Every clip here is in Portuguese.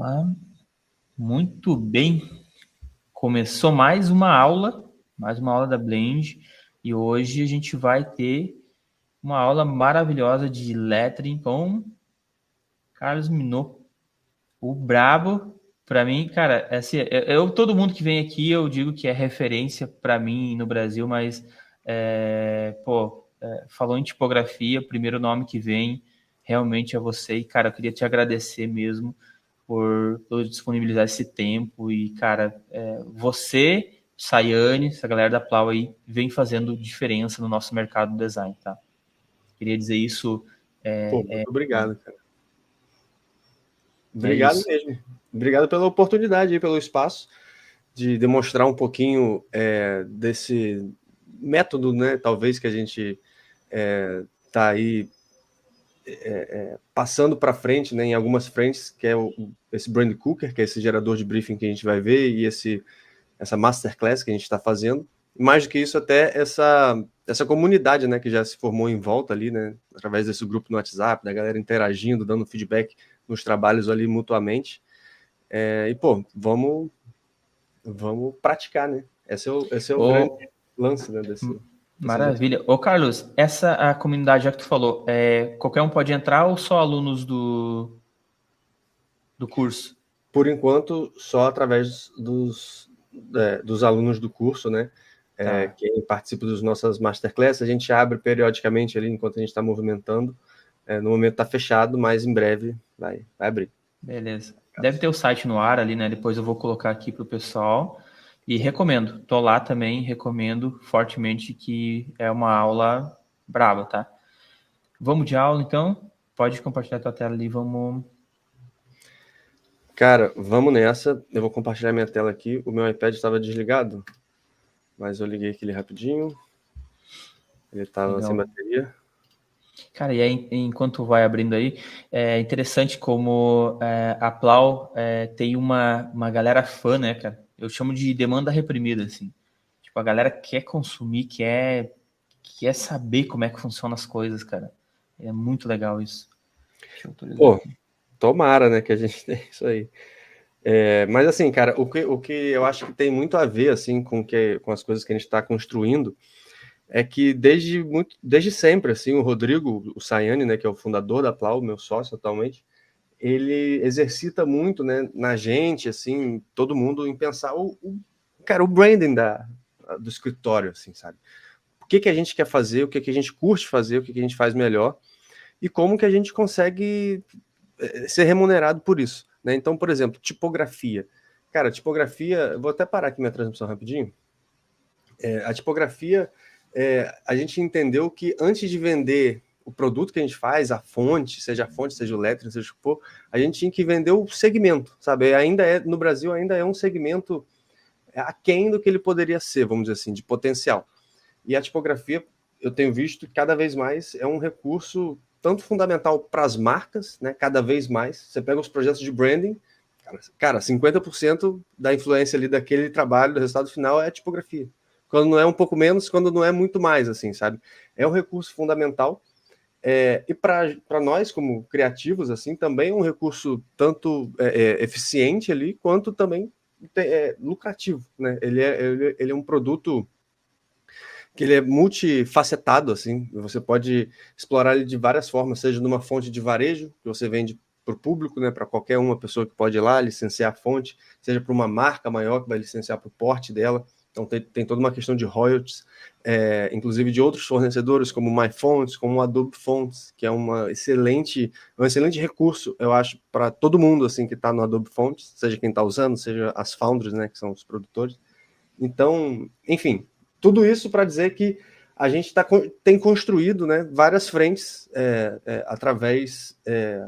Ah, muito bem. Começou mais uma aula da Blend, e hoje a gente vai ter uma aula maravilhosa de lettering com Carlos Minot, o brabo. Para mim, cara, assim, todo mundo que vem aqui eu digo que é referência para mim no Brasil, mas falou em tipografia, o primeiro nome que vem realmente é você. E, cara, eu queria te agradecer mesmo por disponibilizar esse tempo. E, cara, você, Sayane, essa galera da Plau aí, vem fazendo diferença no nosso mercado do design, tá? Queria dizer isso. Pô, muito obrigado, cara. É Obrigado isso. mesmo. Obrigado pela oportunidade e pelo espaço de demonstrar um pouquinho desse método, né? Talvez que a gente tá aí passando para frente, né? Em algumas frentes, que é esse Brand Cooker, que é esse gerador de briefing que a gente vai ver, e essa masterclass que a gente está fazendo. Mais do que isso, até essa comunidade, né, que já se formou em volta ali, né, através desse grupo no WhatsApp, da galera interagindo, dando feedback nos trabalhos ali mutuamente. E, pô, vamos praticar, né? Esse é o grande Ô, lance, né, desse exercício. maravilha. Ô, Carlos, essa a comunidade, já que tu falou, qualquer um pode entrar ou só alunos do curso? Por enquanto, só através dos alunos do curso, né? Tá, Quem participa das nossas masterclasses, a gente abre periodicamente ali enquanto a gente está movimentando. No momento está fechado, mas em breve vai abrir. beleza. Deve ter o site no ar ali, né? Depois eu vou colocar aqui pro pessoal. E recomendo, tô lá também, recomendo fortemente, que é uma aula braba, tá? Vamos de aula, então? Pode compartilhar tua tela ali, vamos. Cara, vamos nessa. Eu vou compartilhar minha tela aqui. O meu iPad estava desligado, mas eu liguei aquele rapidinho. Ele estava sem Legal. bateria. Cara, e aí, enquanto vai abrindo aí, é interessante como a Plau tem uma galera fã, né, cara? Eu chamo de demanda reprimida, assim. Tipo, a galera quer consumir, quer saber como é que funcionam as coisas, cara. É muito legal isso. Deixa eu atualizar Pô, aqui. tomara, né, que a gente tenha isso aí. Mas assim, cara, o que eu acho que tem muito a ver assim com as coisas que a gente está construindo é que desde sempre, assim, o Rodrigo, o Sayane, né, que é o fundador da Plau, meu sócio atualmente, ele exercita muito, né, na gente, assim, todo mundo em pensar cara, o branding do escritório, assim, sabe? O que que a gente quer fazer, o que que a gente curte fazer, o que que a gente faz melhor e como que a gente consegue ser remunerado por isso, né? Então, por exemplo, tipografia. Cara, tipografia, vou até parar aqui minha transmissão rapidinho. A tipografia, a gente entendeu que antes de vender o produto que a gente faz, a fonte, seja o lettering, seja o que for, a gente tinha que vender o segmento, sabe? No Brasil ainda é um segmento aquém do que ele poderia ser, vamos dizer assim, de potencial. E a tipografia, eu tenho visto que cada vez mais é um recurso tanto fundamental para as marcas, né? Cada vez mais. Você pega os projetos de branding, cara, 50% da influência ali daquele trabalho, do resultado final, é a tipografia. Quando não é um pouco menos, quando não é muito mais, assim, sabe? É um recurso fundamental. E para nós, como criativos, assim, também é um recurso tanto eficiente ali, quanto também lucrativo, né? Ele é um produto que ele é multifacetado, assim, você pode explorar ele de várias formas, seja numa fonte de varejo, que você vende para o público, né, para qualquer uma pessoa que pode ir lá licenciar a fonte, seja para uma marca maior que vai licenciar para o porte dela, então tem toda uma questão de royalties, inclusive de outros fornecedores, como o MyFonts, como o Adobe Fonts, que é um excelente recurso, eu acho, para todo mundo, assim, que está no Adobe Fonts, seja quem está usando, seja as founders, né, que são os produtores. Então, enfim, tudo isso para dizer que a gente tem construído, né, várias frentes através,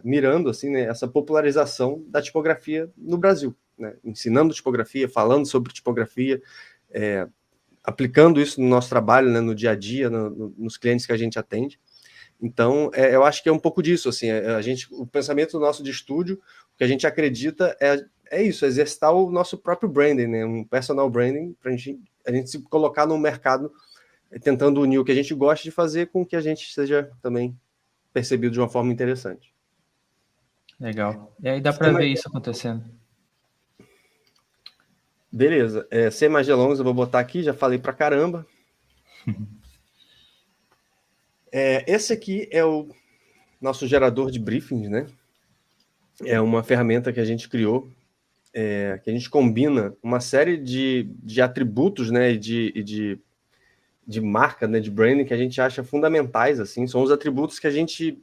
mirando assim, né, essa popularização da tipografia no Brasil, né, ensinando tipografia, falando sobre tipografia, aplicando isso no nosso trabalho, né, no dia a dia, nos clientes que a gente atende. Então, eu acho que é um pouco disso, assim, o pensamento nosso de estúdio, o que a gente acredita é isso, exercitar o nosso próprio branding, né, um personal branding, para a gente se colocar no mercado tentando unir o que a gente gosta de fazer com o que a gente seja também percebido de uma forma interessante. Legal. E aí dá para ver isso acontecendo. Beleza. Sem mais delongas, eu vou botar aqui, já falei pra caramba. Esse aqui é o nosso gerador de briefings, né? É uma ferramenta que a gente criou, que a gente combina uma série de atributos, né, de marca, né, de branding, que a gente acha fundamentais, assim, são os atributos que a gente,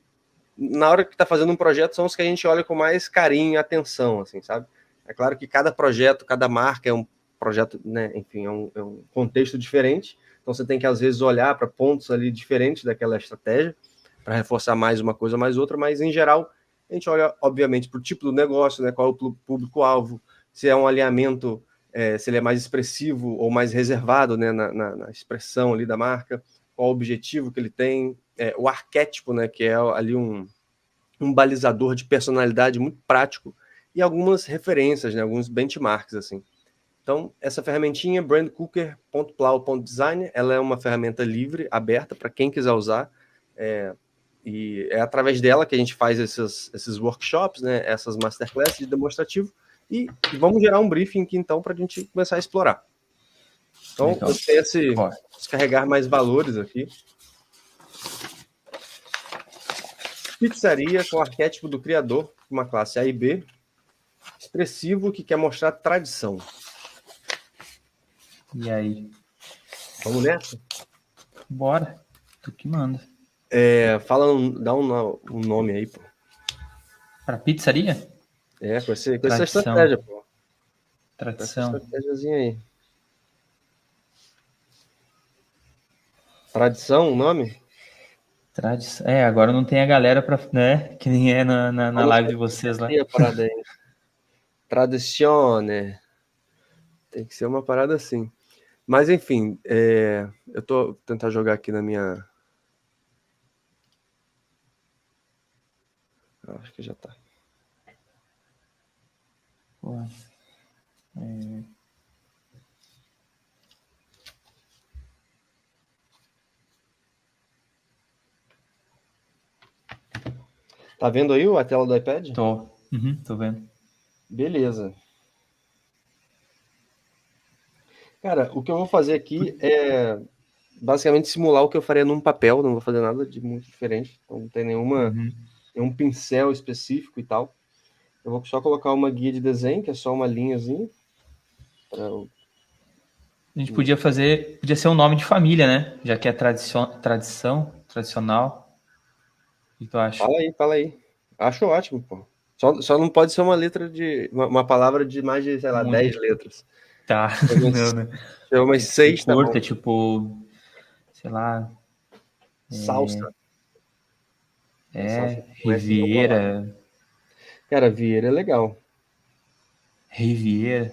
na hora que está fazendo um projeto, são os que a gente olha com mais carinho e atenção, assim, sabe? É claro que cada projeto, cada marca é um projeto, né, enfim, é um contexto diferente, então você tem que, às vezes, olhar para pontos ali diferentes daquela estratégia, para reforçar mais uma coisa, mais outra, mas, em geral, a gente olha, obviamente, para o tipo do negócio, né, qual é o público-alvo, se é um alinhamento, se ele é mais expressivo ou mais reservado, né, na expressão ali da marca, qual o objetivo que ele tem, o arquétipo, né, que é ali um balizador de personalidade muito prático e algumas referências, né, alguns benchmarks, assim. Então, essa ferramentinha, brandcooker.plau.design, ela é uma ferramenta livre, aberta, para quem quiser usar, e é através dela que a gente faz esses workshops, né, essas masterclasses de demonstrativo, e vamos gerar um briefing aqui, então, para a gente começar a explorar. Então, legal. Eu tenho esse descarregar mais valores aqui. Pizzaria com arquétipo do criador, uma classe A e B, expressivo, que quer mostrar tradição. E aí? Vamos nessa? Bora. Tu que manda. Dá um nome aí, pô. Pra pizzaria? Com essa estratégia, pô. Tradição. Essa estratégiazinha aí. Tradição, o nome? Tradição. Agora não tem a galera pra, né? Que nem é na live de vocês lá. Parada aí. Tradizione. Tem que ser uma parada assim. Mas, enfim, eu tô tentar jogar aqui na minha... Acho que já tá. Tá vendo aí a tela do iPad? Tô vendo. Beleza. Cara, o que eu vou fazer aqui é basicamente simular o que eu faria num papel, não vou fazer nada de muito diferente, então não tem nenhum pincel específico e tal. Eu vou só colocar uma guia de desenho, que é só uma linhazinha. A gente podia ser um nome de família, né? Já que é tradicional. O que tu acha? Fala aí. Acho ótimo, pô. Só não pode ser uma letra uma palavra de mais de, sei lá, 10 letras. Tá. Não, né? Umas 6, tá bom. Tipo, sei lá. Salsa. Riviera. Cara, Vieira é legal. Riviera.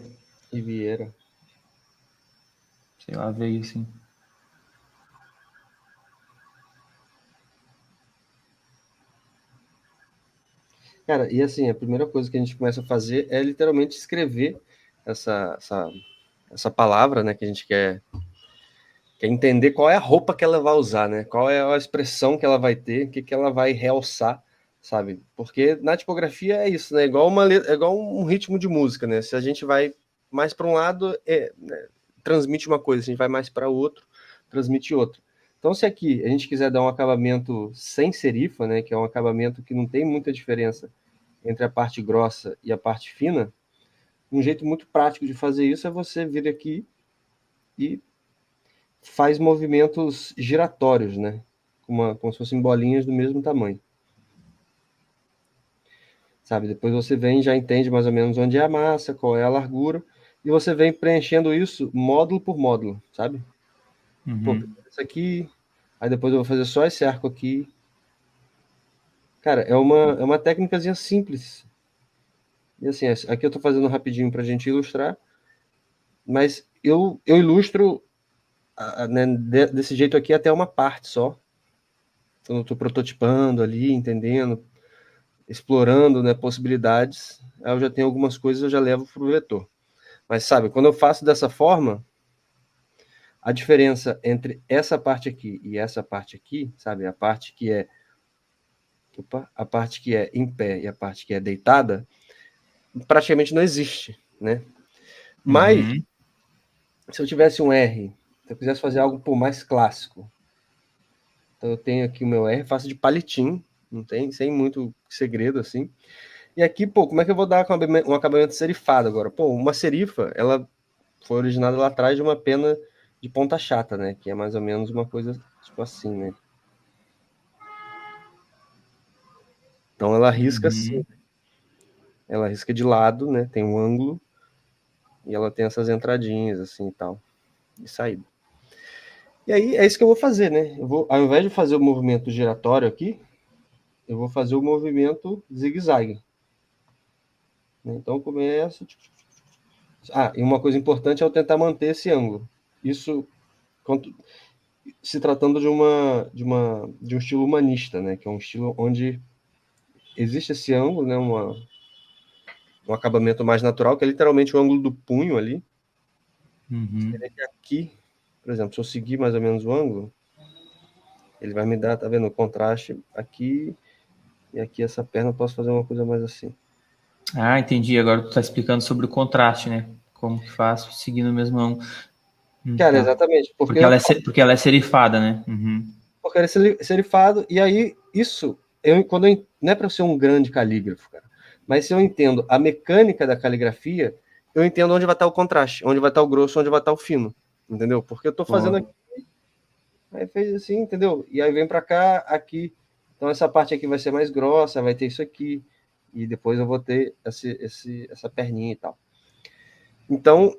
Sei lá, veio assim. Cara, e assim, a primeira coisa que a gente começa a fazer é literalmente escrever essa palavra, né, que a gente quer entender qual é a roupa que ela vai usar, né? Qual é a expressão que ela vai ter, o que ela vai realçar, sabe? Porque na tipografia é isso, né? É igual um ritmo de música, né? Se a gente vai mais para um lado, né, transmite uma coisa, se a gente vai mais para o outro, transmite outra. Então, se aqui a gente quiser dar um acabamento sem serifa, né, que é um acabamento que não tem muita diferença entre a parte grossa e a parte fina, um jeito muito prático de fazer isso é você vir aqui e faz movimentos giratórios, né? Como se fossem bolinhas do mesmo tamanho. Sabe? Depois você vem e já entende mais ou menos onde é a massa, qual é a largura, e você vem preenchendo isso módulo por módulo, sabe? Pô, isso aqui, aí depois eu vou fazer só esse arco aqui. Cara, é uma técnicazinha simples. E assim, aqui eu tô fazendo rapidinho pra gente ilustrar, mas eu ilustro né, desse jeito aqui até uma parte só. Então eu tô prototipando ali, entendendo, explorando, né, possibilidades. Aí eu já tenho algumas coisas, eu já levo pro vetor. Mas sabe, quando eu faço dessa forma, a diferença entre essa parte aqui e essa parte aqui, sabe, a parte que a parte que é em pé e a parte que é deitada, praticamente não existe, né? Mas, Uhum. se eu tivesse um R, se eu quisesse fazer algo mais clássico, então eu tenho aqui o meu R, faço de palitinho, não tem, sem muito segredo, assim. E aqui, pô, como é que eu vou dar um acabamento serifado agora? Pô, uma serifa, ela foi originada lá atrás de uma pena de ponta chata, né? Que é mais ou menos uma coisa tipo assim, né? Então ela risca assim, Uhum. ela risca de lado, né? Tem um ângulo e ela tem essas entradinhas assim e tal, de saída. E aí é isso que eu vou fazer, né? Eu vou, ao invés de fazer o movimento giratório aqui, eu vou fazer o movimento zigue-zague. Né? Então eu começo. Ah, e uma coisa importante é eu tentar manter esse ângulo. Isso se tratando de um estilo humanista, né? Que é um estilo onde existe esse ângulo, né? Um acabamento mais natural, que é literalmente o ângulo do punho ali. Uhum. Aqui, por exemplo, se eu seguir mais ou menos o ângulo, ele vai me dar, tá vendo, o contraste aqui e aqui essa perna eu posso fazer uma coisa mais assim. Ah, entendi. Agora tu tá explicando sobre o contraste, né? Como que faz seguindo o mesmo ângulo. Cara, Tá. exatamente, Porque ela é serifada, né? Uhum. porque ele é serifado, e aí isso, não é para ser um grande calígrafo, cara, mas se eu entendo a mecânica da caligrafia, eu entendo onde vai estar o contraste, onde vai estar o grosso, onde vai estar o fino, entendeu? Porque eu tô fazendo aqui, Pô. aí fez assim, entendeu? E aí vem para cá, aqui, então essa parte aqui vai ser mais grossa, vai ter isso aqui, e depois eu vou ter essa perninha e tal. Então,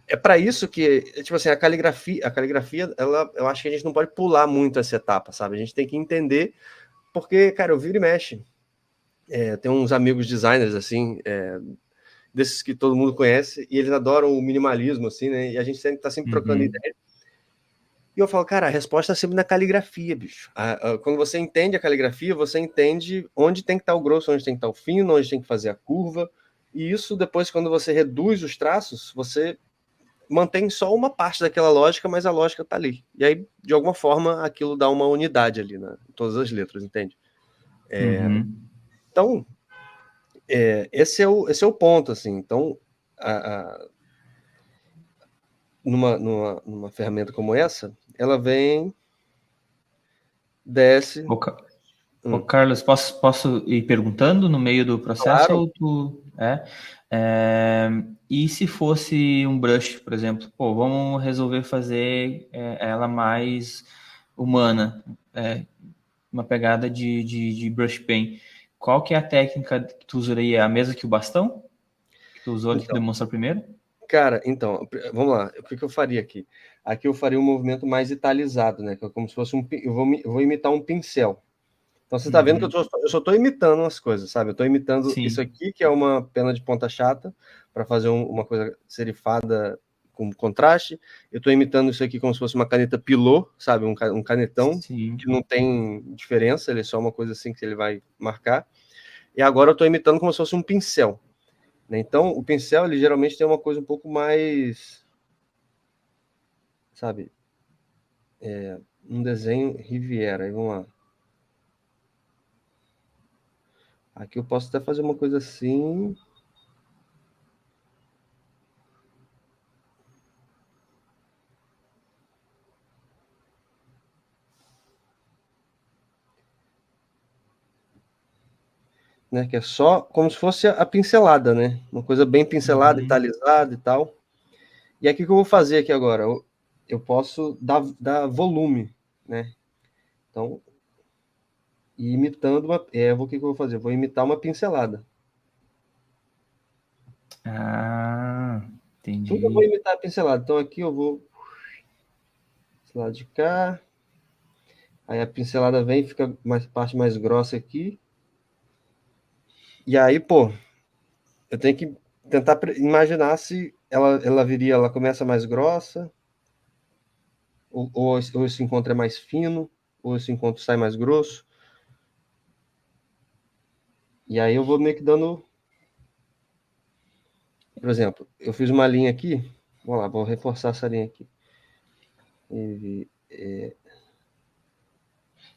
é para isso que, tipo assim, a caligrafia, eu acho que a gente não pode pular muito essa etapa, sabe? A gente tem que entender, porque, cara, eu viro e mexe. Tem uns amigos designers, assim, desses que todo mundo conhece, e eles adoram o minimalismo, assim, né? E a gente sempre tá sempre trocando Uhum. ideia. E eu falo, cara, a resposta é sempre na caligrafia, bicho. Quando você entende a caligrafia, você entende onde tem que estar o grosso, onde tem que estar o fino, onde tem que fazer a curva. E isso, depois, quando você reduz os traços, você mantém só uma parte daquela lógica, mas a lógica tá ali. E aí, de alguma forma, aquilo dá uma unidade ali, né? Em todas as letras, entende? Uhum. Então, esse é o ponto, assim. Então, a, a, numa ferramenta como essa, ela vem, desce. Ô, ô, Carlos, posso ir perguntando no meio do processo Claro. ou tu. E se fosse um brush, por exemplo? Pô, vamos resolver fazer ela mais humana, uma pegada de brush pen. Qual que é a técnica que tu usaria? A mesma que o bastão? Que tu usou, que tu Então, demonstrou primeiro? cara, então, vamos lá. O que eu faria aqui? Aqui eu faria um movimento mais italizado, né? Que é como se fosse eu vou imitar um pincel. Então você está vendo que Uhum. eu só estou imitando as coisas, sabe? Eu estou imitando isso Sim. aqui, que é uma pena de ponta chata, para fazer uma coisa serifada com contraste. Eu estou imitando isso aqui como se fosse uma caneta pilô, sabe? Um canetão, que Sim. não tem diferença, ele é só uma coisa assim que ele vai marcar. E agora eu estou imitando como se fosse um pincel. Né? Então, o pincel, ele geralmente tem uma coisa um pouco mais, sabe? Um desenho Riviera. Aí vamos lá. Aqui eu posso até fazer uma coisa assim. Né? Que é só como se fosse a pincelada, né? Uma coisa bem pincelada, Uhum. italizada e tal. E aqui o que eu vou fazer aqui agora? Eu posso dar volume, né? Então, imitando o que eu vou fazer? Eu vou imitar uma pincelada. Ah, Tudo eu vou entendi. imitar a pincelada. Então aqui eu vou esse lado de cá. Aí a pincelada vem, fica mais parte mais grossa aqui. E aí, pô, eu tenho que tentar imaginar se ela viria, ela começa mais grossa, ou esse encontro é mais fino, ou esse encontro sai mais grosso. E aí eu vou meio que dando, por exemplo, eu fiz uma linha aqui, vamos lá, vou reforçar essa linha aqui. E,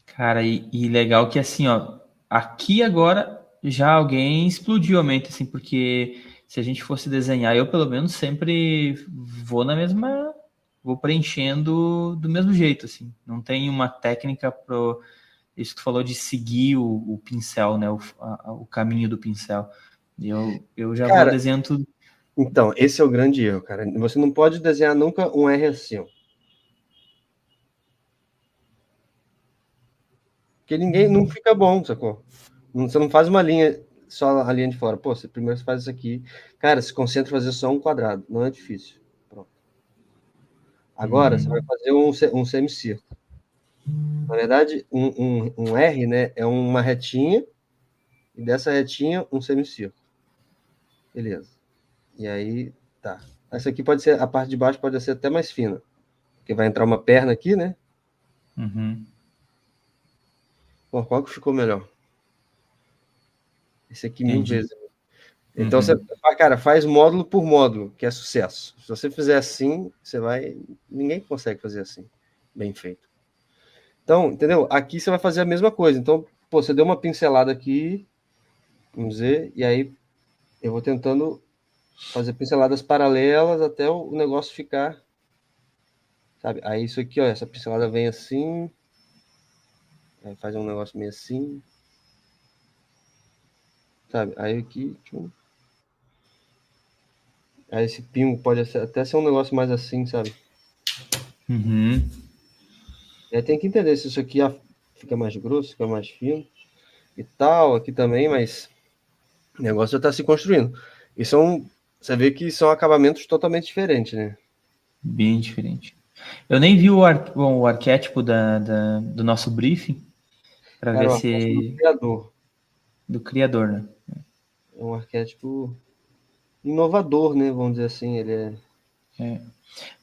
Cara, e legal que assim, ó, aqui agora já alguém explodiu a mente, assim, porque se a gente fosse desenhar, eu pelo menos sempre vou na mesma, vou preenchendo do mesmo jeito, assim. Não tem uma técnica pro isso que tu falou de seguir o pincel, né? O caminho do pincel. Eu já vou Cara, desenhando tudo. então, esse é o grande erro, cara. Você não pode desenhar nunca um R assim, ó. Porque ninguém não fica bom, sacou? Você não faz uma linha, só a linha de fora. Pô, você primeiro faz isso aqui. Cara, se concentra em fazer só um quadrado. Não é difícil. Pronto. Agora, você vai Uhum. fazer um semicírculo. Na verdade, um R, né, é uma retinha, e dessa retinha, um semicírculo. Beleza. E aí, tá. Essa aqui pode ser, a parte de baixo pode ser até mais fina. Porque vai entrar uma perna aqui, né? Uhum. Pô, qual que ficou melhor? Esse aqui mil Entendi. vezes. Então você, Uhum. cara, faz módulo por módulo, que é sucesso. Se você fizer assim, você vai. Ninguém consegue fazer assim, bem feito. Então, entendeu? Aqui você vai fazer a mesma coisa. Então, pô, você deu uma pincelada aqui, vamos dizer, e aí eu vou tentando fazer pinceladas paralelas até o negócio ficar, sabe? Aí isso aqui, ó, essa pincelada vem assim, aí faz um negócio meio assim, sabe? Aí aqui, tchum. Aí esse pingo pode até ser um negócio mais assim, sabe? Uhum. E aí tem que entender se isso aqui fica mais grosso, fica mais fino e tal, aqui também, mas o negócio já está se construindo. E você vê que são acabamentos totalmente diferentes, né? Bem diferente. Eu nem vi bom, o arquétipo do nosso briefing para Cara, ver o arquétipo do se criador do criador, né? é um arquétipo inovador, né? Vamos dizer assim, ele é.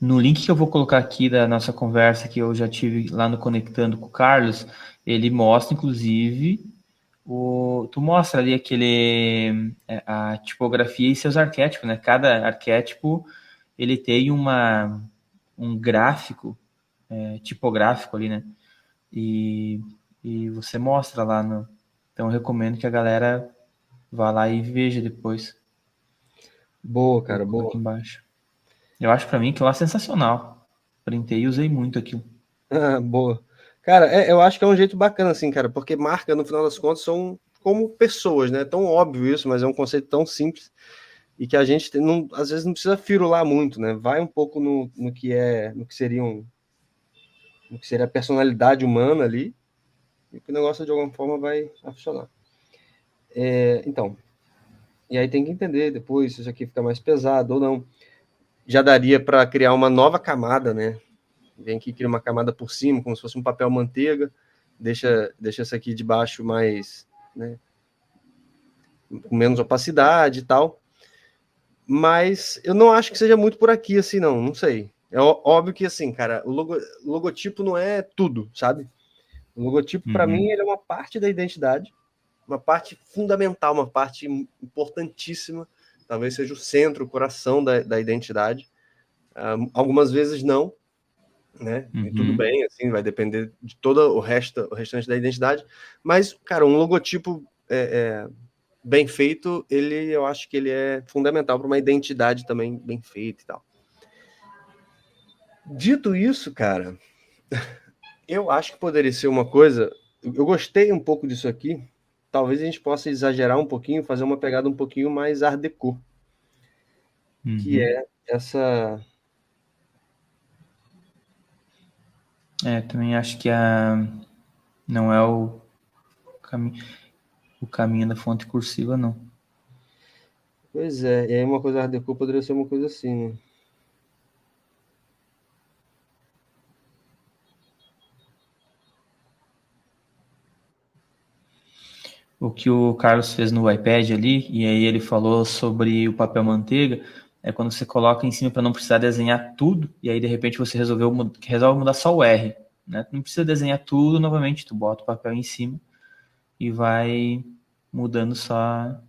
No link que eu vou colocar aqui da nossa conversa que eu já tive lá no Conectando com o Carlos, ele mostra, inclusive, tu mostra ali a tipografia e seus arquétipos, né? Cada arquétipo ele tem um gráfico tipográfico ali, né? E, e você mostra lá no. Então eu recomendo que a galera vá lá e veja depois. Boa, Vou cara, colocar aqui boa. embaixo. Eu acho para mim que lá é sensacional. Printei e usei muito aquilo. Ah, boa. Cara, eu acho que é um jeito bacana, assim, cara, porque marca, no final das contas, são como pessoas, né? Tão óbvio isso, mas é um conceito tão simples e que a gente não, às vezes não precisa firular muito, né? Vai um pouco no que é, no que seria a personalidade humana ali, e que o negócio de alguma forma vai funcionar. Então, e aí tem que entender depois se isso aqui fica mais pesado ou não. Já daria para criar uma nova camada, né? Vem aqui, cria uma camada por cima, como se fosse um papel manteiga, deixa essa aqui de baixo mais, né, com menos opacidade e tal. Mas eu não acho que seja muito por aqui, assim, não sei. É óbvio que, assim, cara, o logotipo não é tudo, sabe? O logotipo, para mim, Uhum. ele é uma parte da identidade, uma parte fundamental, uma parte importantíssima, talvez seja o centro, o coração da identidade. Algumas vezes não, né? E tudo Uhum. bem, assim, vai depender de todo o restante da identidade. Mas, cara, um logotipo bem feito, eu acho que ele é fundamental para uma identidade também bem feita e tal. Dito isso, cara, eu acho que poderia ser uma coisa. Eu gostei um pouco disso aqui. Talvez a gente possa exagerar um pouquinho, fazer uma pegada um pouquinho mais art déco, que Uhum. é essa. Também acho que não é o caminho da fonte cursiva, não. Pois é, e aí uma coisa art déco poderia ser uma coisa assim, né? O que o Carlos fez no iPad ali, e aí ele falou sobre o papel manteiga, é quando você coloca em cima para não precisar desenhar tudo, e aí de repente você resolve mudar só o R. Né? Não precisa desenhar tudo novamente, tu bota o papel em cima e vai mudando só.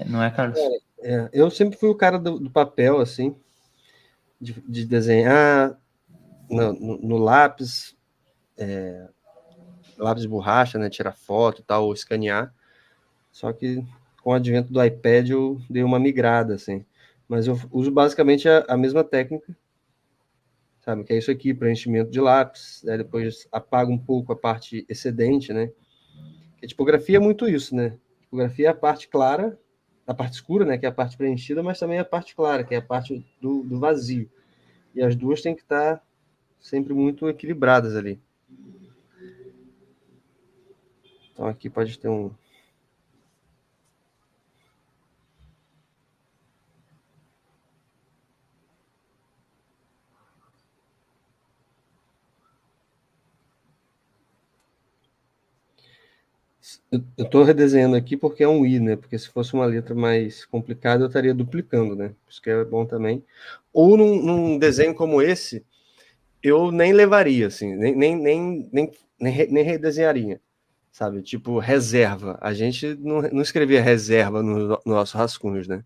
Não é, Carlos? Eu sempre fui o cara do papel, assim, de desenhar no lápis, lápis de borracha, né? Tirar foto e tal, ou escanear. Só que com o advento do iPad eu dei uma migrada, assim. Mas eu uso basicamente a mesma técnica, sabe? Que é isso aqui, preenchimento de lápis, né? Depois apaga um pouco a parte excedente, né? Porque tipografia é muito isso, né? Tipografia é a parte clara, a parte escura, né? Que é a parte preenchida, mas também a parte clara, que é a parte do vazio. E as duas têm que estar sempre muito equilibradas ali. Então aqui pode ter um... Eu estou redesenhando aqui porque é um I, né? Porque se fosse uma letra mais complicada, eu estaria duplicando, né? Isso que é bom também. Ou num desenho como esse, eu nem levaria, assim, nem redesenharia, sabe? Tipo, reserva. A gente não escrevia reserva no nosso rascunhos, né?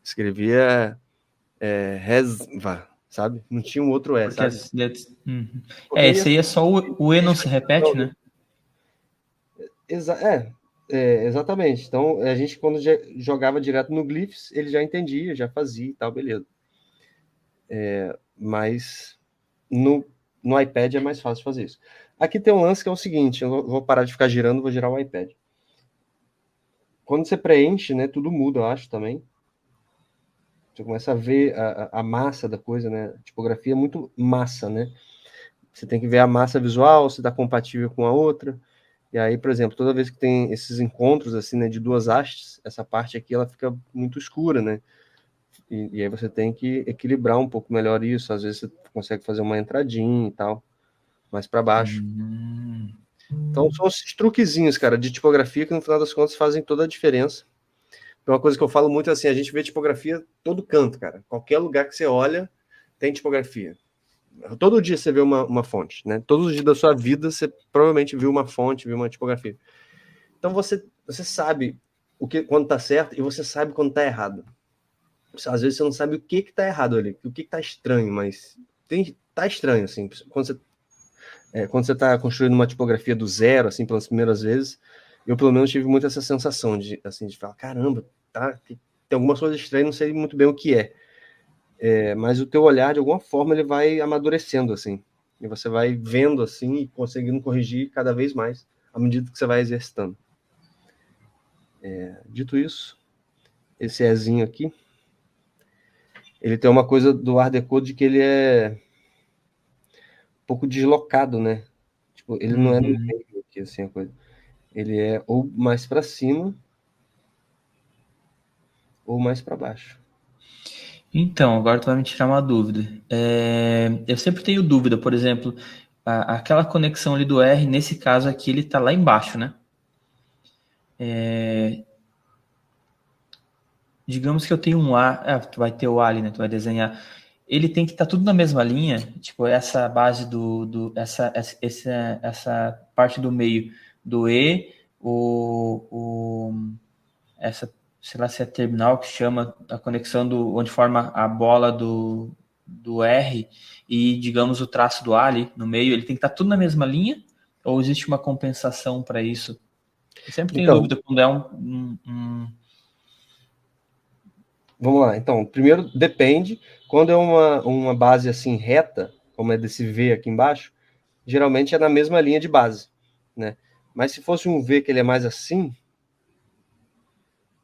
Escrevia resva, sabe? Não tinha um outro E, Porque sabe? as letras. Uhum. Porque ia Esse aí é só o E não se repete, né? Exa exatamente. Então, a gente, quando jogava direto no Glyphs, ele já entendia, já fazia e tal, beleza. Mas no iPad é mais fácil fazer isso. Aqui tem um lance que é o seguinte: eu vou parar de ficar girando, vou girar o iPad. Quando você preenche, né, tudo muda, eu acho também. Você começa a ver a massa da coisa, né? A tipografia é muito massa, né? Você tem que ver a massa visual, se está compatível com a outra. E aí, por exemplo, toda vez que tem esses encontros assim, né, de duas hastes, essa parte aqui ela fica muito escura, né? E aí você tem que equilibrar um pouco melhor isso. Às vezes você consegue fazer uma entradinha e tal, mais para baixo. Hum. Então são esses truquezinhos, cara, de tipografia que no final das contas fazem toda a diferença. É uma coisa que eu falo muito assim, a gente vê tipografia todo canto, cara. Qualquer lugar que você olha, tem tipografia. Todo dia você vê uma fonte, né? Todos os dias da sua vida você provavelmente viu uma fonte, viu uma tipografia. Então você sabe quando tá certo e você sabe quando tá errado. Às vezes você não sabe o que tá errado ali, o que tá estranho, mas tá estranho, assim. Quando você tá construindo uma tipografia do zero, assim, pelas primeiras vezes, eu pelo menos tive muito essa sensação de, assim, de falar, caramba, tem alguma coisa estranha, não sei muito bem o que é. Mas o teu olhar, de alguma forma, ele vai amadurecendo, assim. E você vai vendo, assim, e conseguindo corrigir cada vez mais, à medida que você vai exercitando. Dito isso, esse Ezinho aqui, ele tem uma coisa do Art Deco de que ele é um pouco deslocado, né? Tipo, ele não é no Uhum. meio aqui, assim, a coisa. Ele é ou mais para cima ou mais para baixo. Então, agora tu vai me tirar uma dúvida. Eu sempre tenho dúvida, por exemplo, aquela conexão ali do R, nesse caso aqui, ele tá lá embaixo, né? Digamos que eu tenho um A, tu vai ter o A ali, né? Tu vai desenhar. Ele tem que estar tudo na mesma linha, tipo, essa base essa parte do meio do E, essa, sei lá se é terminal que chama a conexão onde forma a bola do R e, digamos, o traço do A ali no meio, ele tem que estar tudo na mesma linha ou existe uma compensação para isso? Eu sempre tenho Então, dúvida quando é um. vamos lá. Então, primeiro depende. Quando é uma base assim reta, como é desse V aqui embaixo, geralmente é na mesma linha de base, né? Mas se fosse um V que ele é mais assim,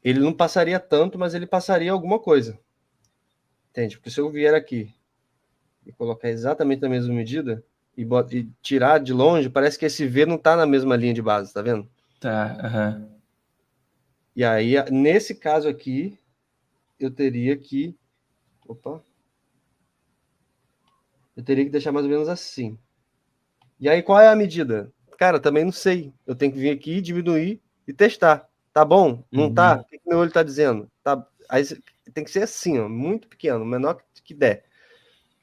ele não passaria tanto, mas ele passaria alguma coisa. Entende? Porque se eu vier aqui e colocar exatamente na mesma medida e tirar de longe, parece que esse V não está na mesma linha de base, tá vendo? Tá, aham. E aí, nesse caso aqui, eu teria que. Opa! Eu teria que deixar mais ou menos assim. E aí, qual é a medida? Cara, também não sei. Eu tenho que vir aqui, diminuir e testar. Tá bom? Não tá? Uhum. O que meu olho tá dizendo? Tá. Aí tem que ser assim, ó, muito pequeno, o menor que der.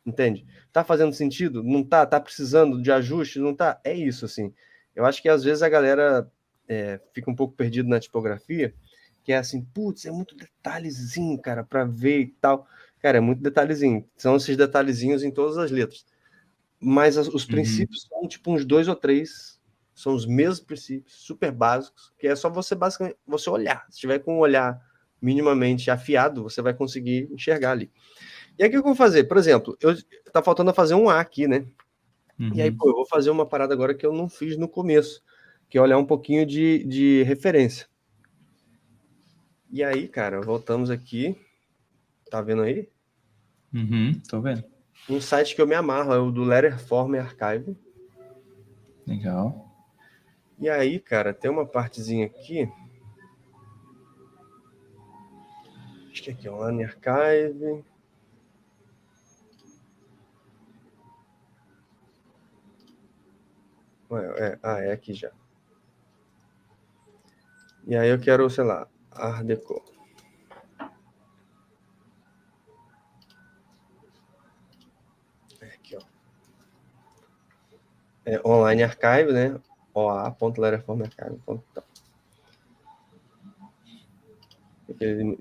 Entende? Tá fazendo sentido? Não tá? Tá precisando de ajuste? Não tá? É isso, assim. Eu acho que às vezes a galera fica um pouco perdido na tipografia, que é assim, putz, é muito detalhezinho, cara, para ver e tal. Cara, é muito detalhezinho. São esses detalhezinhos em todas as letras. Mas os Uhum. princípios são tipo uns dois ou três, São os mesmos princípios, super básicos, que é só você basicamente você olhar. Se tiver com um olhar minimamente afiado, você vai conseguir enxergar ali. E aí o que eu vou fazer? Por exemplo, tá faltando fazer um A aqui, né? E aí, pô, eu vou fazer uma parada agora que eu não fiz no começo, que é olhar um pouquinho de referência. E aí, cara, voltamos aqui. Tá vendo aí? Tô vendo. Um site que eu me amarro é o do Letterform Archive. Legal. E aí, cara, tem uma partezinha aqui. Acho que aqui é Online Archive. É aqui já. E aí eu quero, sei lá, Art Deco. Aqui, ó. Online Archive, né? oa.letterformarchive.com. O que ele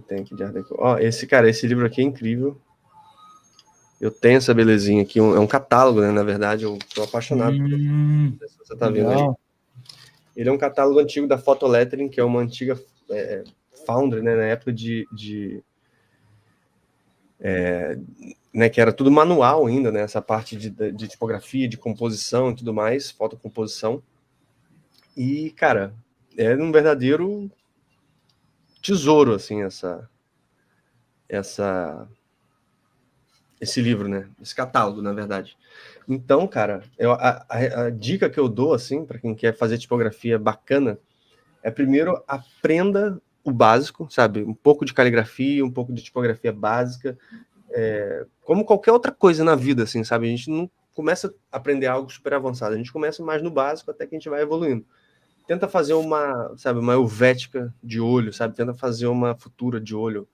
tem aqui de Art Deco? Ó, esse livro aqui é incrível. Eu tenho essa belezinha aqui. É um catálogo, né? Na verdade, eu tô apaixonado. Não sei se você tá vendo aí. Ele é um catálogo antigo da Photolettering, que é uma antiga foundry, né? Na época né, que era tudo manual ainda, né? Essa parte de tipografia, de composição e tudo mais, fotocomposição. E, cara, é um verdadeiro tesouro, assim, esse livro, né? Esse catálogo, na verdade. Então, cara, a dica que eu dou, assim, para quem quer fazer tipografia bacana, é primeiro aprenda o básico, sabe? Um pouco de caligrafia, um pouco de tipografia básica, como qualquer outra coisa na vida, assim, sabe? A gente não começa a aprender algo super avançado, a gente começa mais no básico até que a gente vai evoluindo. Tenta fazer uma helvética de olho, sabe? Tenta fazer uma futura de olho.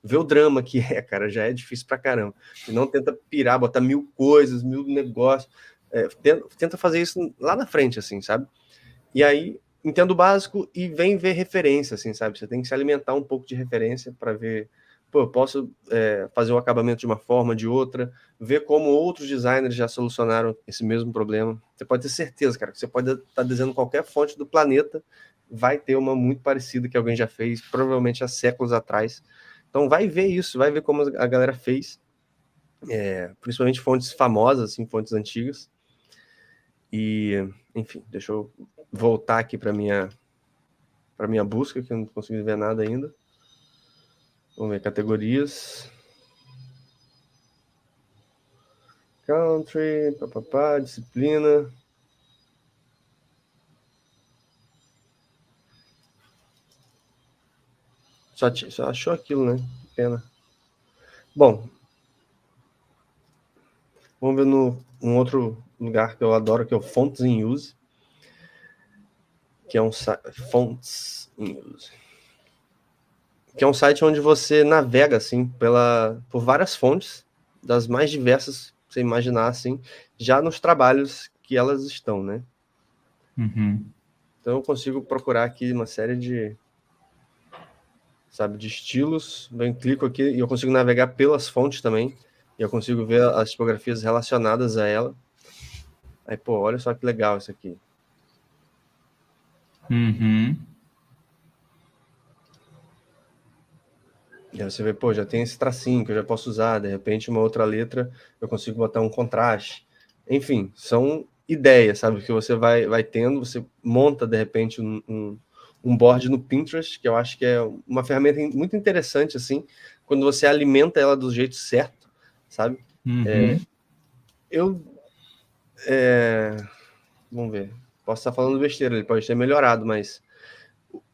Vê o drama que cara, já é difícil pra caramba. E não tenta pirar, botar 1000 coisas, 1000 negócios. Tenta fazer isso lá na frente, assim, sabe? E aí, entenda o básico e vem ver referência, assim, sabe? Você tem que se alimentar um pouco de referência para ver, pô, eu posso fazer o acabamento de uma forma, de outra, ver como outros designers já solucionaram esse mesmo problema. Você pode ter certeza, cara, que você pode estar desenhando qualquer fonte do planeta, vai ter uma muito parecida que alguém já fez, provavelmente há séculos atrás. Então vai ver isso, vai ver como a galera fez, principalmente fontes famosas, assim, fontes antigas. E, enfim, deixa eu voltar aqui para minha busca, que eu não consegui ver nada ainda. Vamos ver categorias. Country, papapá, disciplina. Só achou aquilo, né? Pena. Bom, vamos ver um outro lugar que eu adoro, que é o Fonts in Use, que é um Fonts in Use, que é um site onde você navega assim por várias fontes das mais diversas que você imaginar assim, já nos trabalhos que elas estão, né? Então eu consigo procurar aqui uma série de estilos, eu clico aqui e eu consigo navegar pelas fontes também, e eu consigo ver as tipografias relacionadas a ela. Aí, pô, olha só que legal isso aqui. E aí você vê, pô, já tem esse tracinho que eu já posso usar, de repente uma outra letra eu consigo botar um contraste. Enfim, são ideias, sabe, que você vai tendo, você monta de repente um board no Pinterest, que eu acho que é uma ferramenta muito interessante, assim, quando você alimenta ela do jeito certo, sabe? Vamos ver, posso estar falando besteira, ele pode ter melhorado, mas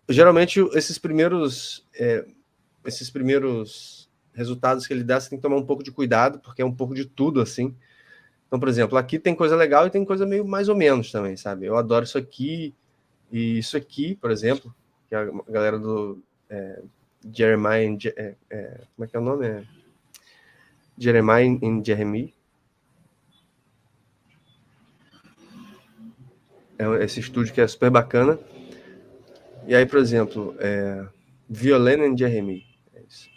geralmente esses primeiros resultados que ele dá, você tem que tomar um pouco de cuidado, porque é um pouco de tudo, assim. Então, por exemplo, aqui tem coisa legal e tem coisa meio mais ou menos também, sabe? Eu adoro isso aqui e isso aqui, por exemplo, que a galera do Jeremiah, como é que é o nome? Jeremiah em Jeremy. É esse estúdio que é super bacana. E aí, por exemplo, Violaine em Jeremy. É isso.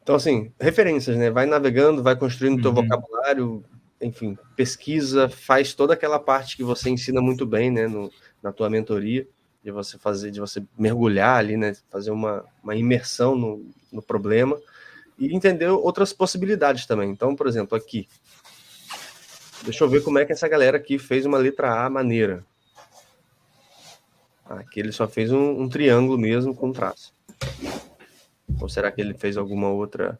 Então, assim, referências, né? Vai navegando, vai construindo teu vocabulário, enfim, pesquisa, faz toda aquela parte que você ensina muito bem, né, na tua mentoria, de você mergulhar ali, né, fazer uma imersão no problema e entender outras possibilidades também. Então, por exemplo, aqui, deixa eu ver como é que essa galera aqui fez uma letra A maneira. Aqui ele só fez um triângulo mesmo com traço. Ou será que ele fez alguma outra...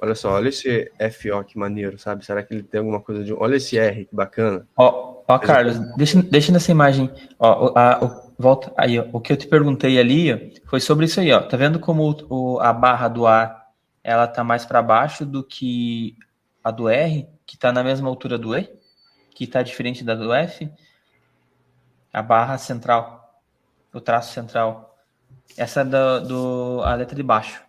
Olha só, olha esse FO que maneiro, sabe? Será que ele tem alguma coisa de... Olha esse R, que bacana. Ó, Carlos, deixa nessa imagem. Ó, volta aí, ó. O que eu te perguntei ali ó, foi sobre isso aí, ó. Tá vendo como a barra do A ela tá mais para baixo do que a do R, que tá na mesma altura do E, que tá diferente da do F? A barra central, o traço central. Essa é a letra de baixo.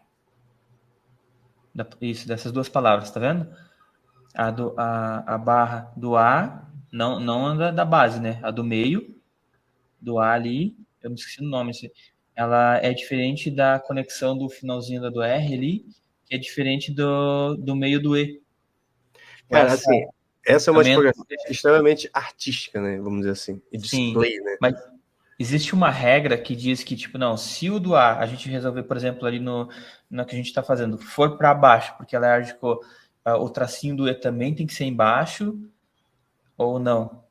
Isso, dessas duas palavras, tá vendo? A barra do A, não anda da base, né? A do meio, do A ali, eu me esqueci o nome, ela é diferente da conexão do finalzinho da do R ali, que é diferente do meio do E. Tipo, cara, assim, essa é uma tipografia extremamente artística, né? Vamos dizer assim. E display, né? Mas existe uma regra que diz que, tipo, não, se o do A a gente resolver, por exemplo, ali no que a gente está fazendo, for para baixo, porque ela é alérgico, o tracinho do E também tem que ser embaixo, ou não?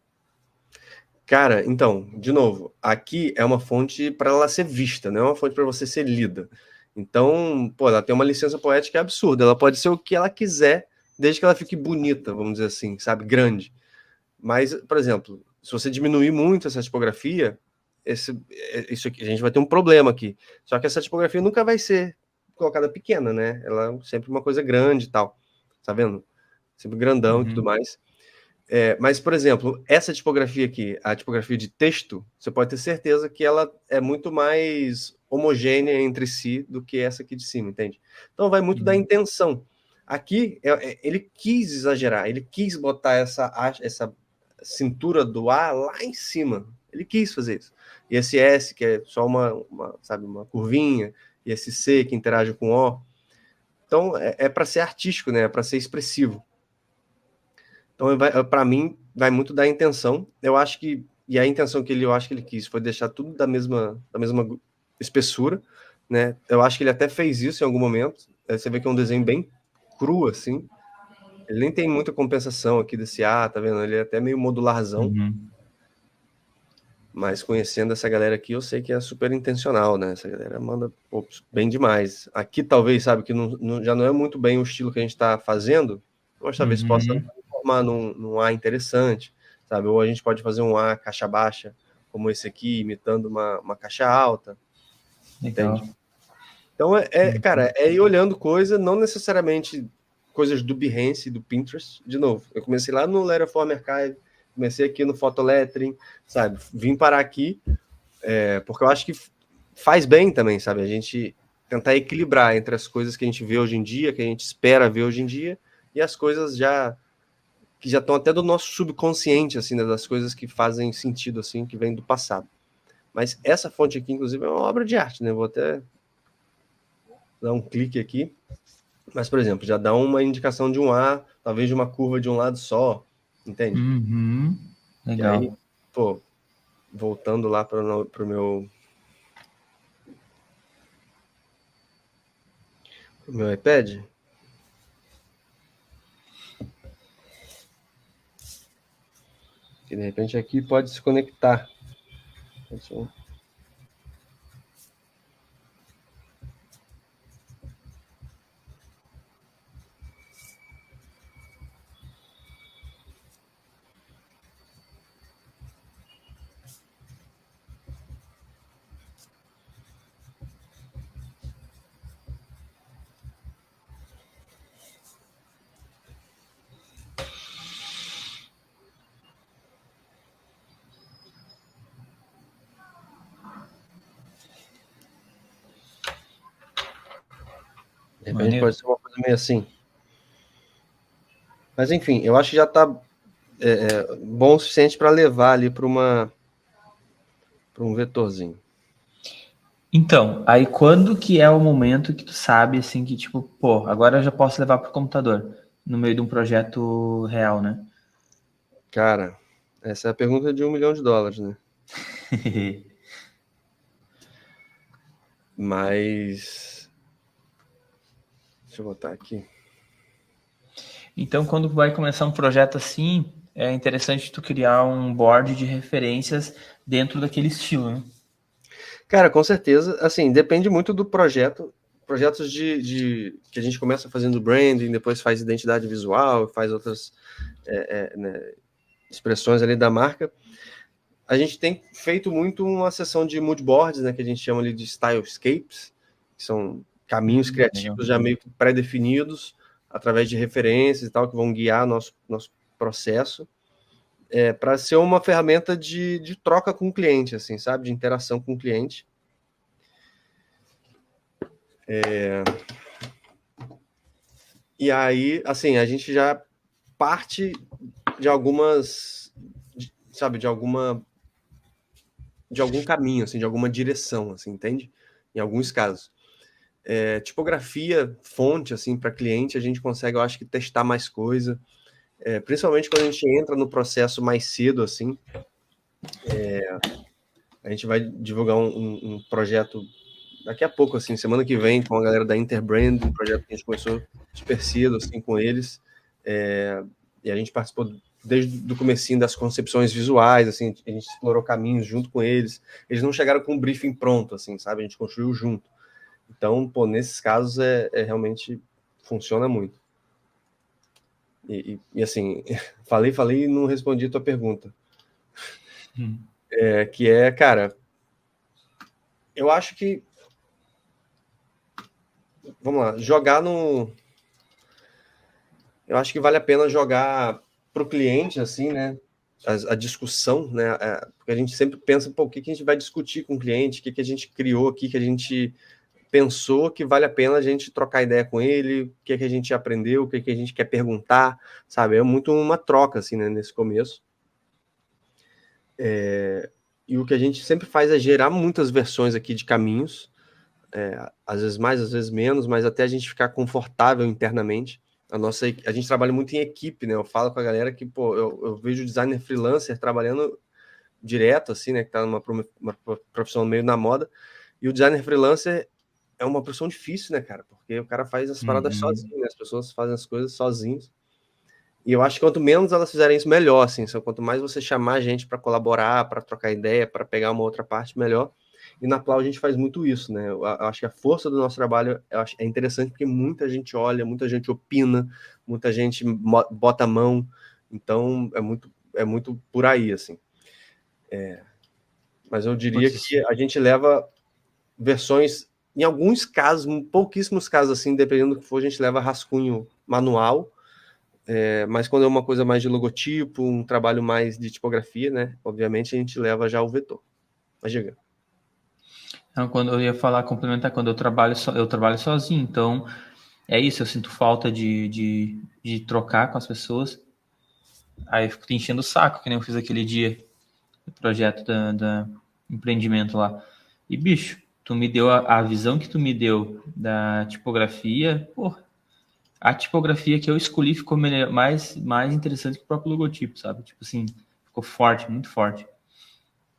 Cara, então, de novo, aqui é uma fonte para ela ser vista, não é uma fonte para você ser lida. Então, pô, ela tem uma licença poética absurda. Ela pode ser o que ela quiser, desde que ela fique bonita, vamos dizer assim, sabe? Grande. Mas, por exemplo, se você diminuir muito essa tipografia, isso aqui, a gente vai ter um problema aqui. Só que essa tipografia nunca vai ser colocada pequena, né? Ela é sempre uma coisa grande e tal. Tá vendo? Sempre grandão e tudo mais. Mas, por exemplo, essa tipografia aqui, a tipografia de texto, você pode ter certeza que ela é muito mais homogênea entre si do que essa aqui de cima, entende? Então vai muito da intenção. Aqui, ele quis exagerar, ele quis botar essa cintura do A lá em cima. Ele quis fazer isso. E esse S, que é só sabe, uma curvinha, e esse C, que interage com O. Então, é para ser artístico, né? É para ser expressivo. Então, para mim, vai muito da intenção. Eu acho que... E a intenção que eu acho que ele quis foi deixar tudo da mesma espessura, né? Eu acho que ele até fez isso em algum momento. Você vê que é um desenho bem cru, assim. Ele nem tem muita compensação aqui desse A, tá vendo? Ele é até meio modularzão. Mas conhecendo essa galera aqui, eu sei que é super intencional, né? Essa galera manda bem demais. Aqui, talvez, sabe, que já não é muito bem o estilo que a gente tá fazendo, mas talvez possa formar num A interessante, sabe? Ou a gente pode fazer um A caixa baixa, como esse aqui, imitando uma caixa alta. Legal. Entende? Então, cara, é ir olhando coisa, não necessariamente coisas do Behance, do Pinterest. De novo, eu comecei lá no Letterform Archive, comecei aqui no Photolettering, sabe? Vim parar aqui, porque eu acho que faz bem também, sabe? A gente tentar equilibrar entre as coisas que a gente vê hoje em dia, que a gente espera ver hoje em dia, e as coisas que já estão até do nosso subconsciente, assim, né? Das coisas que fazem sentido, assim, que vem do passado. Mas essa fonte aqui, inclusive, é uma obra de arte, né? Vou até dar um clique aqui. Mas, por exemplo, já dá uma indicação de um A, talvez de uma curva de um lado só, entende? Legal. E aí, pô, voltando lá para o meu iPad. E de repente aqui pode se conectar. De repente pode ser uma coisa meio assim. Mas enfim, eu acho que já está bom o suficiente para levar ali para um vetorzinho. Então, aí quando que é o momento que tu sabe, assim, que tipo, pô, agora eu já posso levar pro computador? no meio de um projeto real, né? Cara, essa é a pergunta de $1 milhão, né? Mas... Deixa eu botar aqui. Então, quando vai começar um projeto assim, é interessante tu criar um board de referências dentro daquele estilo, né? Cara, com certeza. Assim, depende muito do projeto. Projetos que a gente começa fazendo branding, depois faz identidade visual, faz outras né, expressões ali da marca. A gente tem feito muito uma sessão de mood boards, né, que a gente chama ali de stylescapes, que são caminhos Legal. criativos já meio que pré-definidos, através de referências e tal, que vão guiar nosso processo, para ser uma ferramenta de troca com o cliente, assim, sabe? De interação com o cliente. E aí, assim, a gente já parte de algumas, sabe, de algum caminho, assim, de alguma direção, assim, entende? Em alguns casos. Tipografia, fonte, assim, para cliente, a gente consegue, eu acho que, testar mais coisa, principalmente quando a gente entra no processo mais cedo, assim. A gente vai divulgar um projeto daqui a pouco, assim, semana que vem, com a galera da Interbrand, um projeto que a gente começou super cedo, assim, com eles, e a gente participou desde o comecinho das concepções visuais, assim, a gente explorou caminhos junto com eles. Eles não chegaram com um briefing pronto, assim, sabe? A gente construiu junto. Então, pô, nesses casos realmente funciona muito. E assim, falei e não respondi a tua pergunta. Que é, cara, eu acho que, vamos lá, eu acho que vale a pena jogar para o cliente, assim, né? A discussão, né? Porque a gente sempre pensa, pô, o que a gente vai discutir com o cliente, o que a gente criou aqui, que a gente pensou que vale a pena a gente trocar ideia com ele, o que a gente aprendeu, o que a gente quer perguntar, sabe? É muito uma troca, assim, né, nesse começo. E o que a gente sempre faz é gerar muitas versões aqui de caminhos, às vezes mais, às vezes menos, mas até a gente ficar confortável internamente. A gente trabalha muito em equipe, né? Eu falo com a galera que, pô, eu vejo designer freelancer trabalhando direto, assim, né? Que tá uma profissão meio na moda. E o designer freelancer é uma profissão difícil, né, cara? Porque o cara faz as paradas sozinho, né? As pessoas fazem as coisas sozinhos. E eu acho que quanto menos elas fizerem isso, melhor, assim. Quanto mais você chamar a gente para colaborar, para trocar ideia, para pegar uma outra parte, melhor. E na Plau a gente faz muito isso, né? Eu acho que a força do nosso trabalho é interessante porque muita gente olha, muita gente opina, muita gente bota a mão. Então é muito por aí, assim. Mas eu diria que a gente leva versões, em alguns casos, em pouquíssimos casos, assim, dependendo do que for, a gente leva rascunho manual. Mas quando é uma coisa mais de logotipo, um trabalho mais de tipografia, né? Obviamente a gente leva já o vetor. Mas diga. Então, quando eu ia falar, complementar, quando eu trabalho sozinho, então é isso, eu sinto falta de trocar com as pessoas. Aí eu fico te enchendo o saco, que nem eu fiz aquele dia do projeto da empreendimento lá. E, bicho, tu me deu a visão que tu me deu da tipografia, pô, a tipografia que eu escolhi ficou mais interessante que o próprio logotipo, sabe? Tipo assim, ficou forte, muito forte.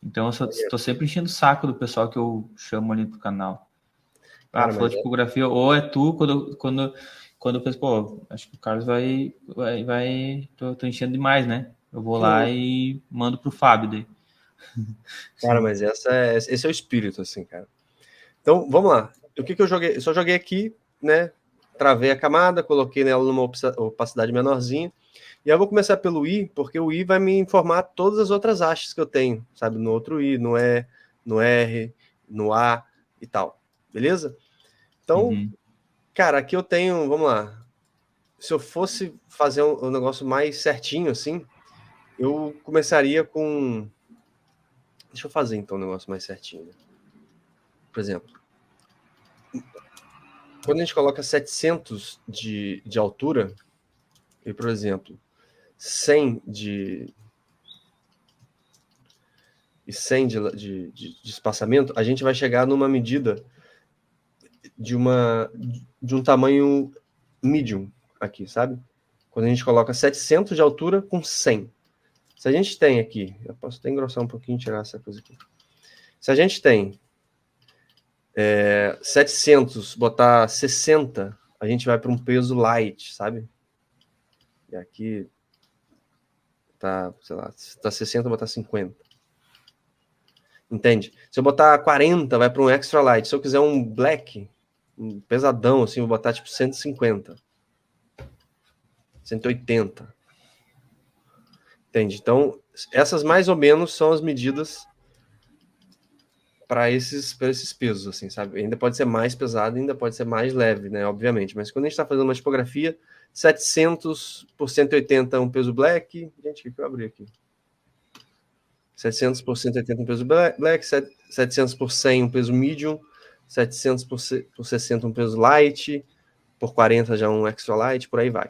Então eu tô sempre enchendo o saco do pessoal que eu chamo ali pro canal. Ah, Cara, falou mas tipografia, ou é tu, quando eu penso, pô, acho que o Carlos tô enchendo demais, né? Eu vou lá e mando pro Fábio daí. cara, mas esse é o espírito, assim, cara. Então, vamos lá. O que eu joguei? Eu só joguei aqui, né? Travei a camada, coloquei nela numa opacidade menorzinha. E eu vou começar pelo I, porque o I vai me informar todas as outras hastes que eu tenho, sabe? No outro I, no E, no R, no A e tal. Beleza? Então, cara, aqui eu tenho, vamos lá. Se eu fosse fazer um negócio mais certinho, assim, eu começaria com. Deixa eu fazer então um negócio mais certinho. Né? Por exemplo, quando a gente coloca 700 de altura, e por exemplo, 100 de espaçamento, a gente vai chegar numa medida de um tamanho medium aqui, sabe? Quando a gente coloca 700 de altura com 100. Se a gente tem aqui, eu posso até engrossar um pouquinho e tirar essa coisa aqui. Se a gente tem 700, botar 60, a gente vai para um peso light, sabe? E aqui tá, sei lá, se tá 60, botar 50. Entende? Se eu botar 40, vai para um extra light. Se eu quiser um black, um pesadão, assim, vou botar tipo 150. 180. Entende? Então, essas mais ou menos são as medidas para esses pesos, assim, sabe? Ainda pode ser mais pesado, ainda pode ser mais leve, né? Obviamente. Mas quando a gente está fazendo uma tipografia, 700 por 180 é um peso black. Gente, o que eu abri aqui? 700 por 180 um peso black, 700 por 100 um peso medium, 700 por 60 um peso light, por 40 já um extra light, por aí vai.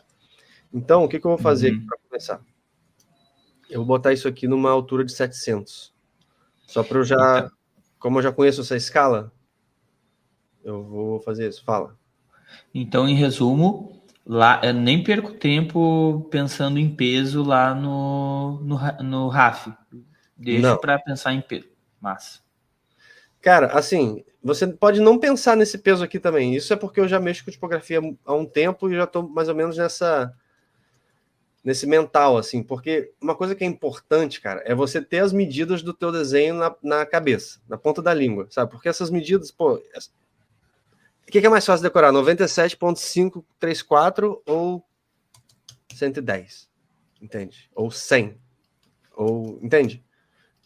Então, o que eu vou fazer para começar? Eu vou botar isso aqui numa altura de 700. Só para eu já... Então, como eu já conheço essa escala, eu vou fazer isso. Fala. Então, em resumo, lá eu nem perco tempo pensando em peso lá no RAF. Deixo para pensar em peso. Massa. Cara, assim, você pode não pensar nesse peso aqui também. Isso é porque eu já mexo com tipografia há um tempo e já estou mais ou menos nesse mental, assim, porque uma coisa que é importante, cara, é você ter as medidas do teu desenho na cabeça, na ponta da língua, sabe? Porque essas medidas, pô... O que é mais fácil decorar? 97.534 ou 110? Entende? Ou 100? Ou... Entende?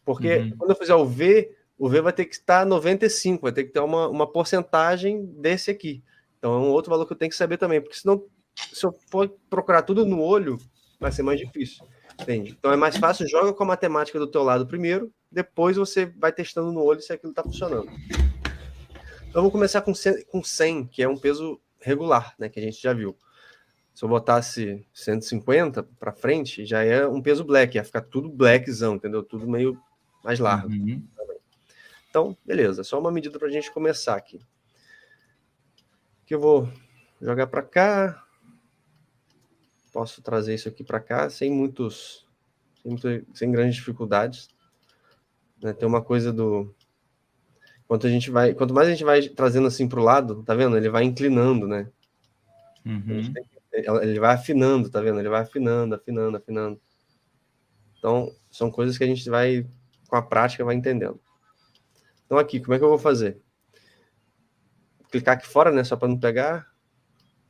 Porque quando eu fizer o V vai ter que estar 95, vai ter que ter uma porcentagem desse aqui. Então é um outro valor que eu tenho que saber também, porque senão, se eu for procurar tudo no olho, vai ser mais difícil. Entende? Então é mais fácil, joga com a matemática do teu lado primeiro, depois você vai testando no olho se aquilo está funcionando. Então eu vou começar com 100, que é um peso regular, né, que a gente já viu. Se eu botasse 150 para frente, já é um peso black, ia ficar tudo blackzão, entendeu? Tudo meio mais largo. Então, beleza, só uma medida para a gente começar aqui. Que eu vou jogar para cá. Posso trazer isso aqui para cá sem grandes dificuldades. Né? Tem uma coisa do... Quanto mais a gente vai trazendo assim para o lado, tá vendo? Ele vai inclinando, né? Ele vai afinando, tá vendo? Ele vai afinando. Então, são coisas que a gente vai, com a prática, vai entendendo. Então, aqui, como é que eu vou fazer? Clicar aqui fora, né? Só para não pegar.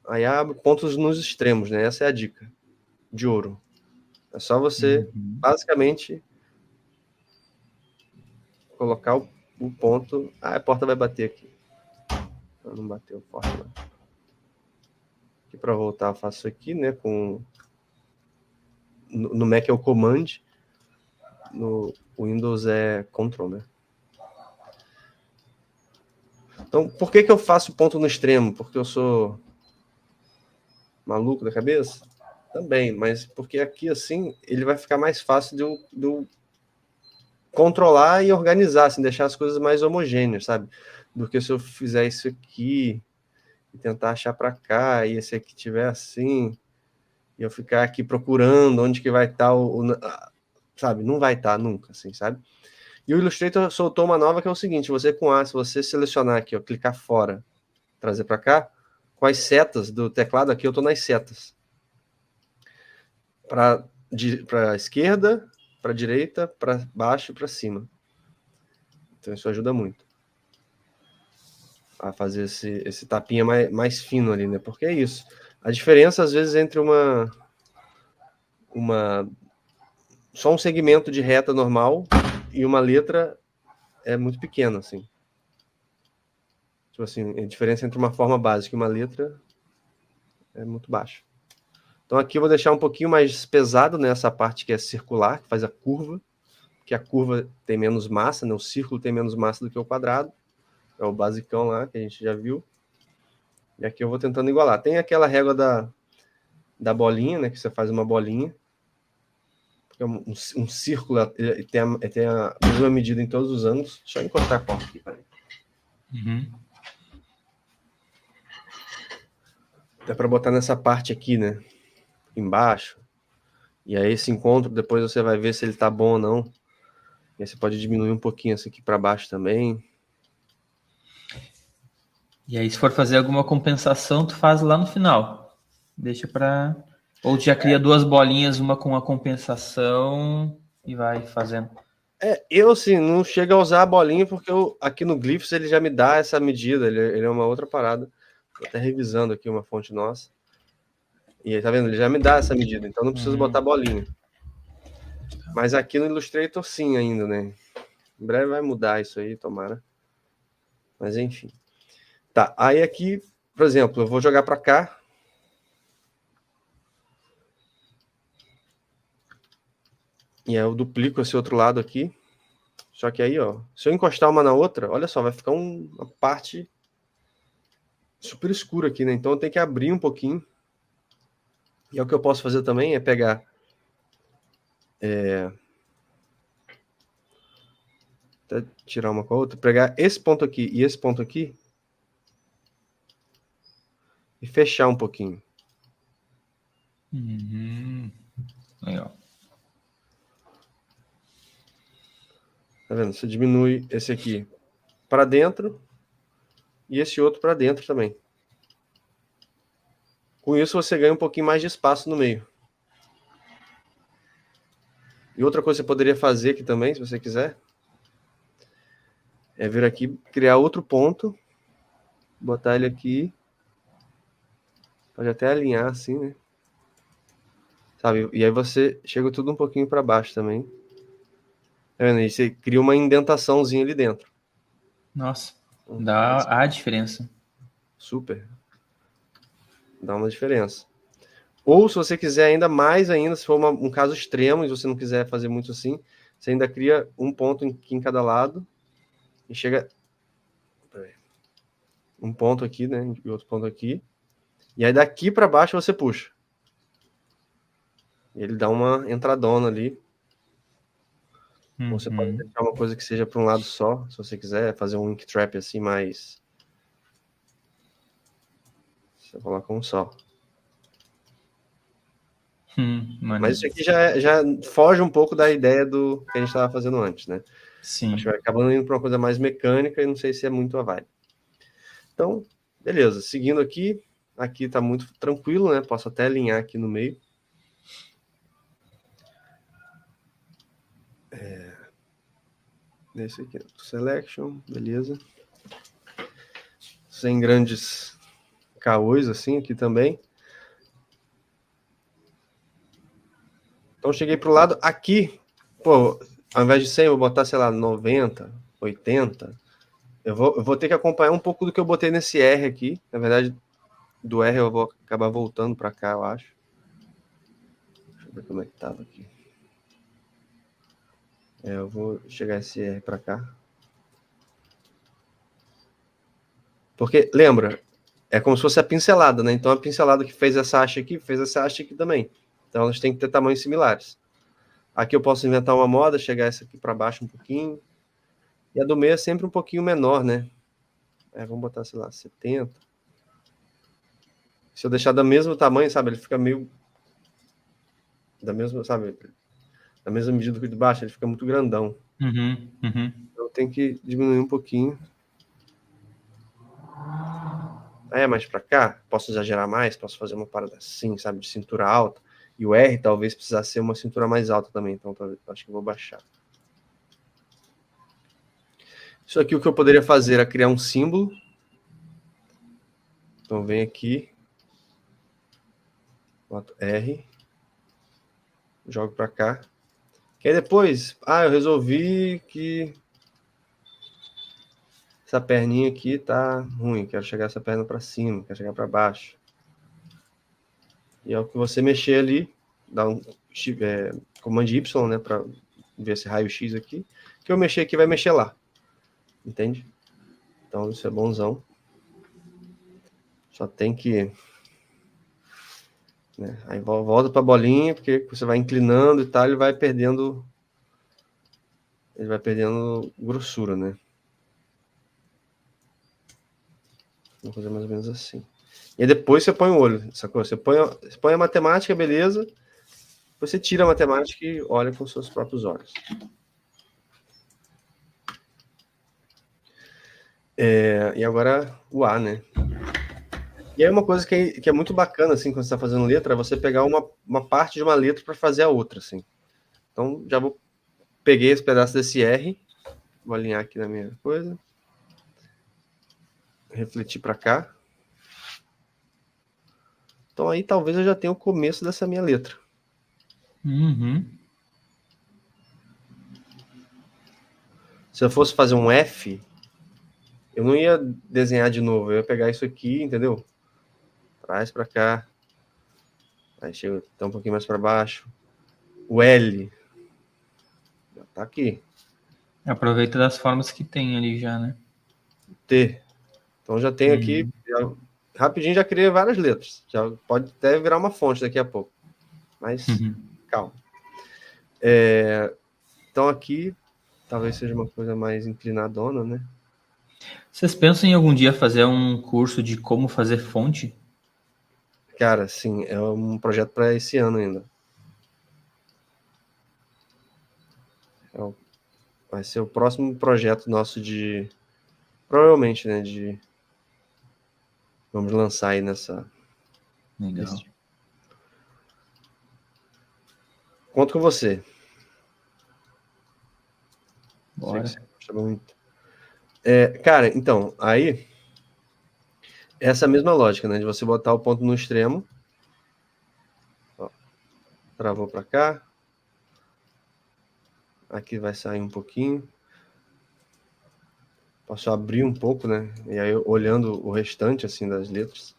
Aí abre pontos nos extremos, né? Essa é a dica de ouro. É só você, basicamente, colocar o ponto... a porta vai bater aqui. Não bateu forte, não. Aqui para voltar, eu faço isso aqui, né? No Mac é o Command. No Windows é Control, né? Então, por que eu faço ponto no extremo? Porque eu sou maluco da cabeça? Também, mas porque aqui, assim, ele vai ficar mais fácil de eu controlar e organizar, assim, deixar as coisas mais homogêneas, sabe? Do que se eu fizer isso aqui e tentar achar para cá, e esse aqui tiver assim, e eu ficar aqui procurando onde que vai estar sabe? Não vai estar nunca, assim, sabe? E o Illustrator soltou uma nova que é o seguinte, você com A, se você selecionar aqui, ó, clicar fora, trazer para cá, com as setas do teclado aqui, eu estou nas setas. Para a esquerda, para a direita, para baixo e para cima. Então isso ajuda muito a fazer esse tapinha mais fino ali, né? Porque é isso. A diferença, às vezes, entre só um segmento de reta normal e uma letra é muito pequena, assim. Tipo assim, a diferença entre uma forma básica e uma letra é muito baixa. Então aqui eu vou deixar um pouquinho mais pesado nessa parte que é circular, que faz a curva, que a curva tem menos massa, né? O círculo tem menos massa do que o quadrado. É o basicão lá, que a gente já viu. E aqui eu vou tentando igualar. Tem aquela régua da bolinha, né? Que você faz uma bolinha. Porque um círculo ele tem a mesma medida em todos os ângulos. Deixa eu encostar a porta aqui, peraí. Dá para botar nessa parte aqui, né? embaixo. E aí esse encontro, depois você vai ver se ele tá bom ou não. E aí você pode diminuir um pouquinho esse aqui para baixo também. E aí, se for fazer alguma compensação, tu faz lá no final. Deixa para. Ou tu já cria duas bolinhas, uma com a compensação e vai fazendo. Eu assim, não chego a usar a bolinha porque aqui no Glyphs ele já me dá essa medida, ele é uma outra parada. Tô até revisando aqui uma fonte nossa. E aí, tá vendo? Ele já me dá essa medida, então não preciso botar bolinha. Mas aqui no Illustrator sim ainda, né? Em breve vai mudar isso aí, tomara. Mas enfim. Tá, aí aqui, por exemplo, eu vou jogar para cá. E aí eu duplico esse outro lado aqui. Só que aí, ó, se eu encostar uma na outra, olha só, vai ficar uma parte super escura aqui, né? Então eu tenho que abrir um pouquinho. E é o que eu posso fazer também é pegar até tirar uma com a outra, pegar esse ponto aqui e esse ponto aqui e fechar um pouquinho. Legal. Tá vendo? Você diminui esse aqui para dentro e esse outro para dentro também. Com isso você ganha um pouquinho mais de espaço no meio. E outra coisa que você poderia fazer aqui também, se você quiser, é vir aqui, criar outro ponto, botar ele aqui, pode até alinhar assim, né? Sabe? E aí você chega tudo um pouquinho para baixo também. Tá vendo? E você cria uma indentaçãozinha ali dentro. Nossa, dá a diferença. Super. Dá uma diferença. Ou se você quiser ainda mais ainda, se for um caso extremo e você não quiser fazer muito assim, você ainda cria um ponto aqui em cada lado e chega um ponto aqui, né, e outro ponto aqui. E aí daqui para baixo você puxa. Ele dá uma entradona ali. Ou você pode deixar uma coisa que seja para um lado só, se você quiser fazer um ink trap assim mais. Você coloca um só. Mas isso aqui já foge um pouco da ideia do que a gente estava fazendo antes, né? Sim. Acho que vai acabando indo para uma coisa mais mecânica e não sei se é muito a vibe. Então, beleza. Seguindo aqui, aqui está muito tranquilo, né? Posso até alinhar aqui no meio. Esse aqui, selection, beleza. Sem grandes caôs assim aqui também. Então cheguei pro lado aqui, pô, ao invés de 100 eu vou botar, sei lá, 90, 80. Eu vou ter que acompanhar um pouco do que eu botei nesse R aqui. Na verdade, do R eu vou acabar voltando para cá, eu acho. Deixa eu ver como é que tava aqui. Eu vou chegar esse R para cá. Porque, lembra, é como se fosse a pincelada, né? Então a pincelada que fez essa haste aqui, fez essa haste aqui também. Então elas têm que ter tamanhos similares. Aqui eu posso inventar uma moda, chegar essa aqui para baixo um pouquinho. E a do meio é sempre um pouquinho menor, né? Vamos botar, sei lá, 70. Se eu deixar do mesmo tamanho, sabe? Ele fica meio... Da mesma, sabe? Da mesma medida que o de baixo, ele fica muito grandão. Eu tenho que diminuir um pouquinho. Mais para cá, posso exagerar mais, posso fazer uma parada assim, sabe? De cintura alta. E o R talvez precisasse ser uma cintura mais alta também, então acho que eu vou baixar. Isso aqui o que eu poderia fazer é criar um símbolo. Então vem aqui, boto R, jogo para cá. Que aí depois, eu resolvi que essa perninha aqui tá ruim, quero chegar essa perna para cima, quero chegar para baixo. E é o que você mexer ali, dá um comando Y, né, para ver esse raio X aqui. Que eu mexer aqui vai mexer lá. Entende? Então isso é bonzão. Só tem que... né, aí volta para a bolinha, porque você vai inclinando e tal, ele vai perdendo grossura, né? Vou fazer mais ou menos assim. E aí depois você põe o olho, sacou? Você põe a matemática, beleza. Depois você tira a matemática e olha com seus próprios olhos. E agora o A, né? E aí uma coisa que é muito bacana, assim, quando você está fazendo letra, é você pegar uma parte de uma letra para fazer a outra, assim. Então, peguei esse pedaço desse R, vou alinhar aqui na minha coisa. Refletir para cá. Então aí talvez eu já tenha o começo dessa minha letra. Uhum. Se eu fosse fazer um F, eu não ia desenhar de novo, eu ia pegar isso aqui, entendeu? Traz para cá. Aí chega até um pouquinho mais para baixo. O L. Já tá aqui. Aproveita das formas que tem ali já, né? T. Então já tenho aqui. Rapidinho já criei várias letras. Já pode até virar uma fonte daqui a pouco. Mas calma. Então aqui talvez seja uma coisa mais inclinadona, né? Vocês pensam em algum dia fazer um curso de como fazer fonte? Cara, sim, é um projeto para esse ano ainda. Vai ser o próximo projeto nosso de... Provavelmente, né? Vamos lançar aí nessa... Legal. Conto com você. Bora. Sei que você gosta muito. Cara, então, aí... Essa mesma lógica, né? De você botar o ponto no extremo. Ó, travou para cá. Aqui vai sair um pouquinho. Posso abrir um pouco, né? E aí olhando o restante, assim, das letras.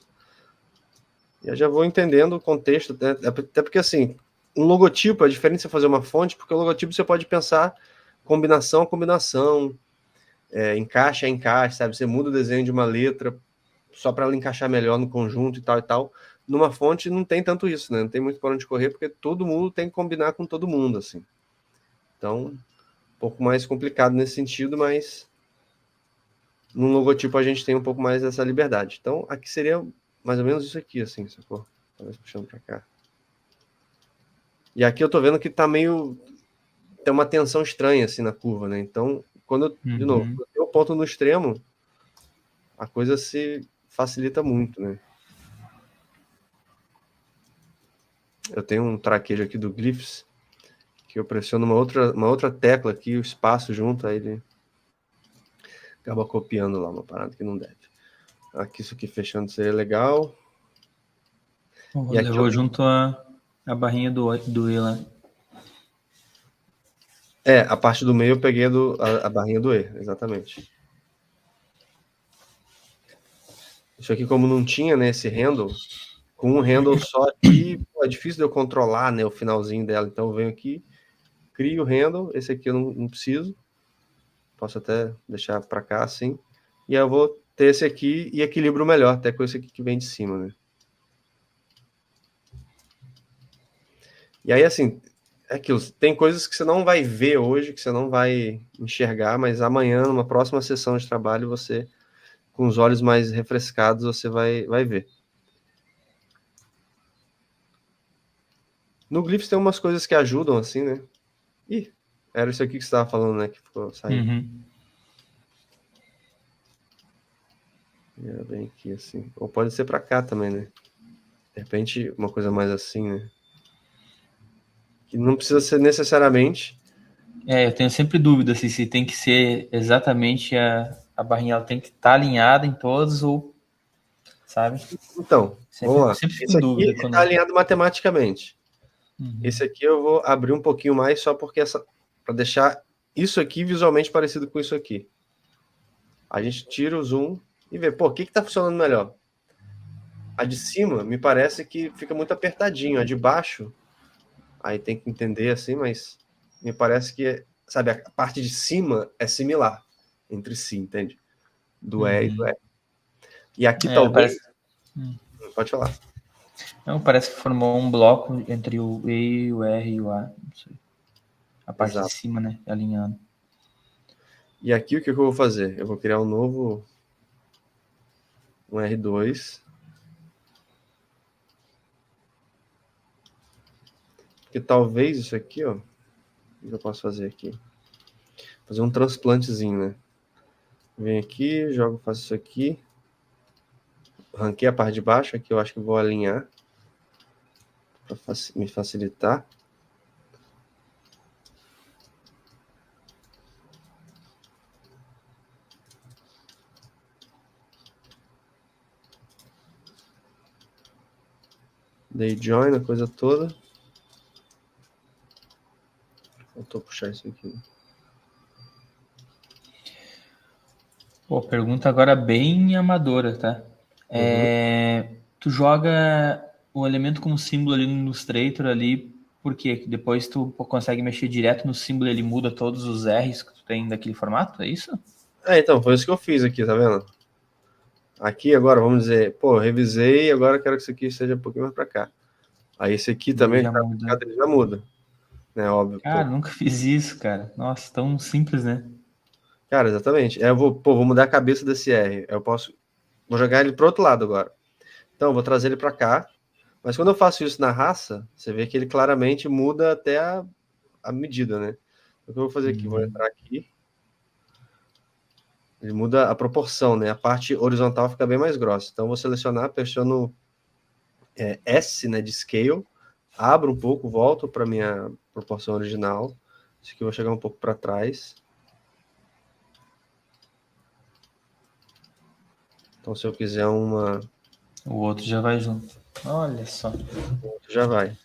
E eu já vou entendendo o contexto. Até porque, assim, um logotipo é diferente de você fazer uma fonte, porque o logotipo você pode pensar combinação a combinação, encaixe a encaixe, sabe? Você muda o desenho de uma letra só para ela encaixar melhor no conjunto e tal e tal. Numa fonte não tem tanto isso, né? Não tem muito para onde correr, porque todo mundo tem que combinar com todo mundo, assim. Então, um pouco mais complicado nesse sentido, mas no logotipo a gente tem um pouco mais dessa liberdade. Então, aqui seria mais ou menos isso aqui, assim, sacou? Talvez puxando para cá. E aqui eu tô vendo que tá meio... Tem uma tensão estranha, assim, na curva, né? Então, de novo, quando eu tenho o ponto no extremo, a coisa se facilita muito, né? Eu tenho um traquejo aqui do Glyphs, que eu pressiono uma outra tecla aqui, o espaço junto, aí ele acaba copiando lá uma parada que não deve. Aqui, isso aqui fechando seria legal. E levou junto a barrinha do E lá. A parte do meio eu peguei a barrinha do E, exatamente. Isso aqui, como não tinha, né, esse handle, com um handle só aqui, é difícil de eu controlar, né, o finalzinho dela. Então eu venho aqui, crio o handle, esse aqui eu não preciso. Posso até deixar para cá, assim. E aí eu vou ter esse aqui e equilibro melhor, até com esse aqui que vem de cima, né. E aí, assim, é aquilo, tem coisas que você não vai ver hoje, que você não vai enxergar, mas amanhã, numa próxima sessão de trabalho, você, com os olhos mais refrescados, você vai ver. No Glyphs tem umas coisas que ajudam, assim, né? Ih, era isso aqui que você estava falando, né? Que ficou saindo. Era bem aqui, assim. Ou pode ser para cá também, né? De repente, uma coisa mais assim, né? Que não precisa ser necessariamente. Eu tenho sempre dúvida se tem que ser exatamente a barrinha, ela tem que estar alinhada em todos ou, sabe? Então, vamos lá. Sempre fico Esse em aqui dúvida está alinhado matematicamente. Esse aqui eu vou abrir um pouquinho mais só porque para deixar isso aqui visualmente parecido com isso aqui. A gente tira o zoom e vê, pô, o que está funcionando melhor? A de cima me parece que fica muito apertadinho. A de baixo, aí tem que entender assim, mas me parece que, sabe, a parte de cima é similar entre si, entende? Do E e do E. E aqui talvez... Pode falar. Não, parece que formou um bloco entre o E, o R e o A. Não sei. A parte Exato. de cima, né? Alinhando. E aqui o que eu vou fazer? Eu vou criar um novo... um R2. que talvez isso aqui, ó, o que eu posso fazer aqui? Fazer um transplantezinho, né? Venho aqui, jogo, faço isso aqui. Ranquei a parte de baixo, aqui eu acho que vou alinhar para me facilitar. Dei join, a coisa toda. Faltou puxar isso aqui. Pô, pergunta agora bem amadora, tá? Tu joga o elemento como símbolo ali no Illustrator ali, por quê? Que depois tu consegue mexer direto no símbolo e ele muda todos os R's que tu tem daquele formato, é isso? Então, foi isso que eu fiz aqui, tá vendo? Aqui agora, vamos dizer, pô, revisei, agora quero que isso aqui seja um pouquinho mais para cá. Aí esse aqui Daí também, já muda. já muda, né? Óbvio. Pô, Cara, nunca fiz isso, cara. Nossa, tão simples, né? cara, exatamente. Eu vou mudar a cabeça desse R. Vou jogar ele pro outro lado agora. Então, vou trazer ele para cá. Mas quando eu faço isso na raça, você vê que ele claramente muda até a medida, né? O que eu vou fazer aqui? Vou entrar aqui. Ele muda a proporção, né? A parte horizontal fica bem mais grossa. Então, eu vou selecionar, pressiono S, né, de Scale, abro um pouco, volto para minha proporção original. Isso aqui eu vou chegar um pouco para trás. Então, se eu quiser uma... O outro já vai junto. Olha só. Já vai.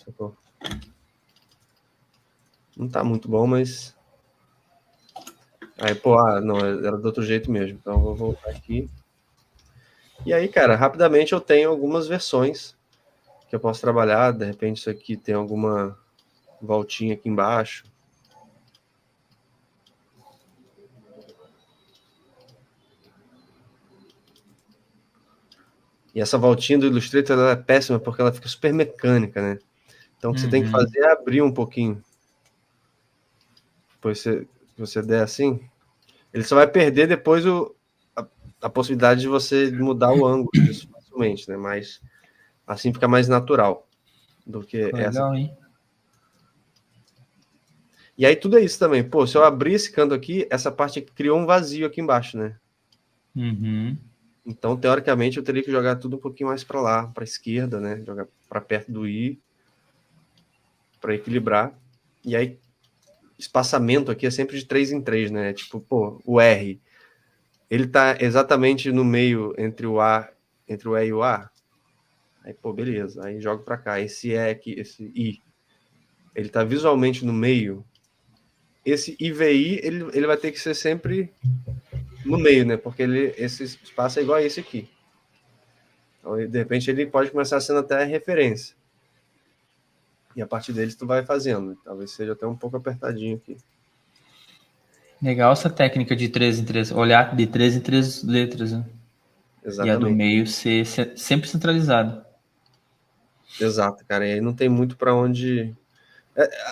Não tá muito bom, mas... Aí, pô, não, era do outro jeito mesmo. Então, eu vou voltar aqui. E aí, cara, rapidamente eu tenho algumas versões que eu posso trabalhar. De repente, isso aqui tem alguma voltinha aqui embaixo. E essa voltinha do Illustrator ela é péssima porque ela fica super mecânica, né? Então, o que você tem que fazer é abrir um pouquinho. Depois você der assim, ele só vai perder depois a possibilidade de você mudar o ângulo disso facilmente, né? Mas assim fica mais natural do que essa. Legal, hein? E aí tudo é isso também. Pô, se eu abrir esse canto aqui, essa parte aqui criou um vazio aqui embaixo, né? Então, teoricamente, eu teria que jogar tudo um pouquinho mais para lá, para a esquerda, né? Jogar para perto do I, para equilibrar. E aí, espaçamento aqui é sempre de 3 em 3, né? Tipo, pô, o R, ele tá exatamente no meio entre o E e o A. Aí, pô, beleza. Aí jogo para cá. Esse E aqui, esse I, ele tá visualmente no meio. Esse IVI, ele vai ter que ser sempre no meio, né? Porque esse espaço é igual a esse aqui. Então, de repente, ele pode começar sendo até referência. E a partir deles tu vai fazendo. Talvez seja até um pouco apertadinho aqui. Legal essa técnica de 3 em 3, olhar de 3 em 3 letras, né? Exatamente. E a do meio ser sempre centralizada. Exato, cara. E aí não tem muito para onde...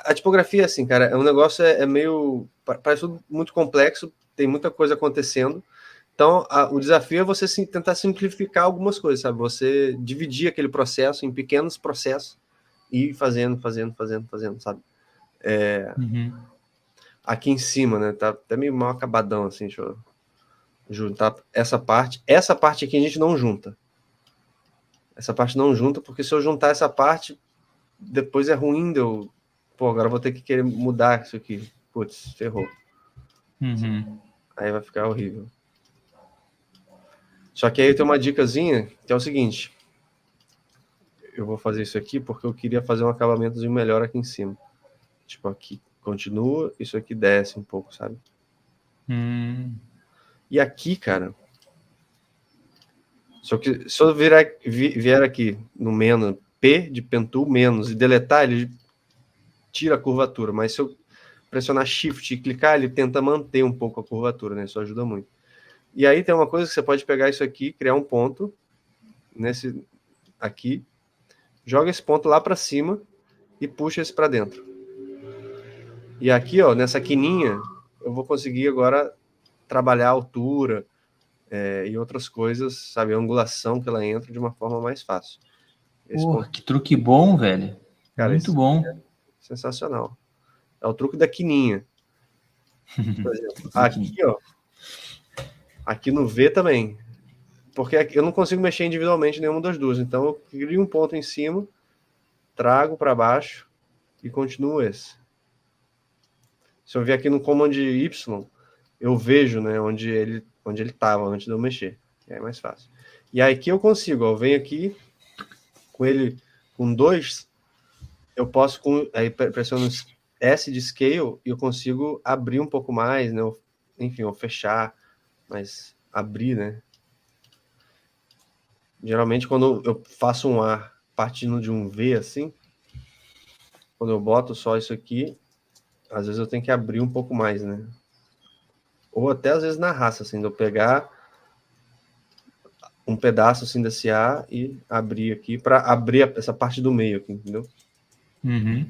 A tipografia, assim, cara, é um negócio meio... Parece tudo muito complexo, tem muita coisa acontecendo. Então, o desafio é você tentar simplificar algumas coisas, sabe? Você dividir aquele processo em pequenos processos e ir fazendo, sabe? Aqui em cima, né? Tá até meio mal acabadão, assim, deixa eu juntar essa parte. Essa parte aqui a gente não junta. Essa parte não junta, porque se eu juntar essa parte, depois é ruim de eu... Pô, agora eu vou ter que querer mudar isso aqui. Putz, ferrou. Aí vai ficar horrível. Só que aí tem uma dicasinha, que é o seguinte. Eu vou fazer isso aqui porque eu queria fazer um acabamentozinho melhor aqui em cima. Tipo, aqui continua, isso aqui desce um pouco, sabe? E aqui, cara... Só que se eu vier aqui no menos, P de pentool menos, e deletar, ele tira a curvatura. Mas se eu pressionar Shift e clicar, ele tenta manter um pouco a curvatura, né? Isso ajuda muito. E aí tem uma coisa que você pode pegar isso aqui, criar um ponto nesse aqui, joga esse ponto lá para cima e puxa esse para dentro. E aqui, ó, nessa quininha, eu vou conseguir agora trabalhar a altura e outras coisas, sabe? A angulação que ela entra de uma forma mais fácil. Porra, que truque bom, velho. Cara, Muito bom. Sensacional. É o truque da quininha. Por exemplo, aqui, ó. Aqui no V também. Porque eu não consigo mexer individualmente em nenhuma das duas. Então eu crio um ponto em cima, trago para baixo e continuo esse. Se eu vier aqui no Command Y, eu vejo, né, onde ele estava antes de eu mexer. E aí é mais fácil. E aí aqui eu consigo, ó, eu venho aqui com ele com 2, eu posso aí pressiono S de scale e eu consigo abrir um pouco mais, né? Enfim, ou fechar, mas abrir, né? Geralmente quando eu faço um A partindo de um V assim, quando eu boto só isso aqui, às vezes eu tenho que abrir um pouco mais, né? Ou até às vezes na raça, assim, de eu pegar um pedaço assim desse A e abrir aqui para abrir essa parte do meio aqui, entendeu? Uhum.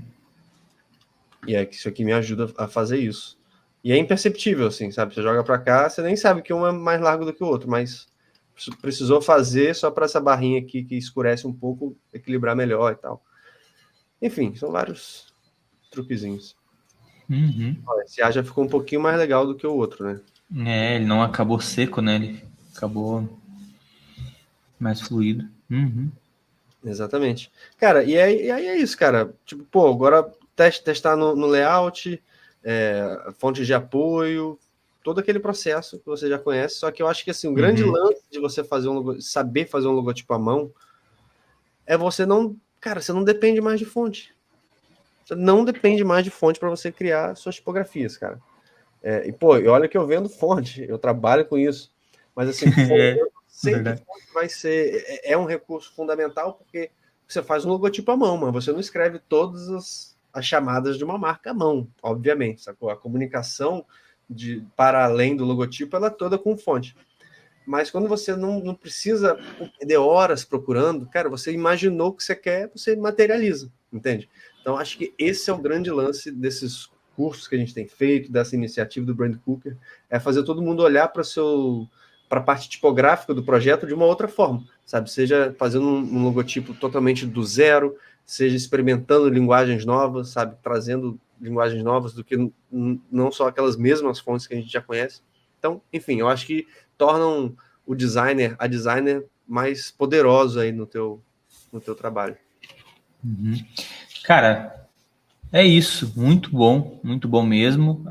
E é que isso aqui me ajuda a fazer isso. E é imperceptível, assim, sabe? Você joga para cá, você nem sabe que um é mais largo do que o outro, mas precisou fazer só para essa barrinha aqui que escurece um pouco, equilibrar melhor e tal. Enfim, são vários truquezinhos. Uhum. Esse A já ficou um pouquinho mais legal do que o outro, né? É, ele não acabou seco, né? Ele acabou mais fluido. Uhum. Exatamente. Cara, e aí é isso, cara. Tipo, pô, agora testar no layout, fontes de apoio, todo aquele processo que você já conhece. Só que eu acho que assim, o grande lance de você fazer saber fazer um logotipo à mão é você não. Cara, você não depende mais de fonte. Você não depende mais de fonte para você criar suas tipografias, cara. E, pô, e olha que eu vendo fonte, eu trabalho com isso. Mas assim, É, eu sei que verdade. fonte vai ser. É um recurso fundamental porque você faz um logotipo à mão, mas você não escreve todas as chamadas de uma marca à mão, obviamente. Sacou? A comunicação para além do logotipo, ela é toda com fonte. Mas quando você não precisa perder horas procurando, cara, você imaginou o que você quer, você materializa, entende? Então, acho que esse é o grande lance desses cursos que a gente tem feito, dessa iniciativa do Brand Cooker, é fazer todo mundo olhar para a parte tipográfica do projeto de uma outra forma, sabe? Seja fazendo um logotipo totalmente do zero, seja experimentando linguagens novas, sabe? Trazendo linguagens novas do que não só aquelas mesmas fontes que a gente já conhece. Então, enfim, eu acho que tornam a designer mais poderoso aí no teu trabalho. Uhum. Cara, é isso. Muito bom mesmo.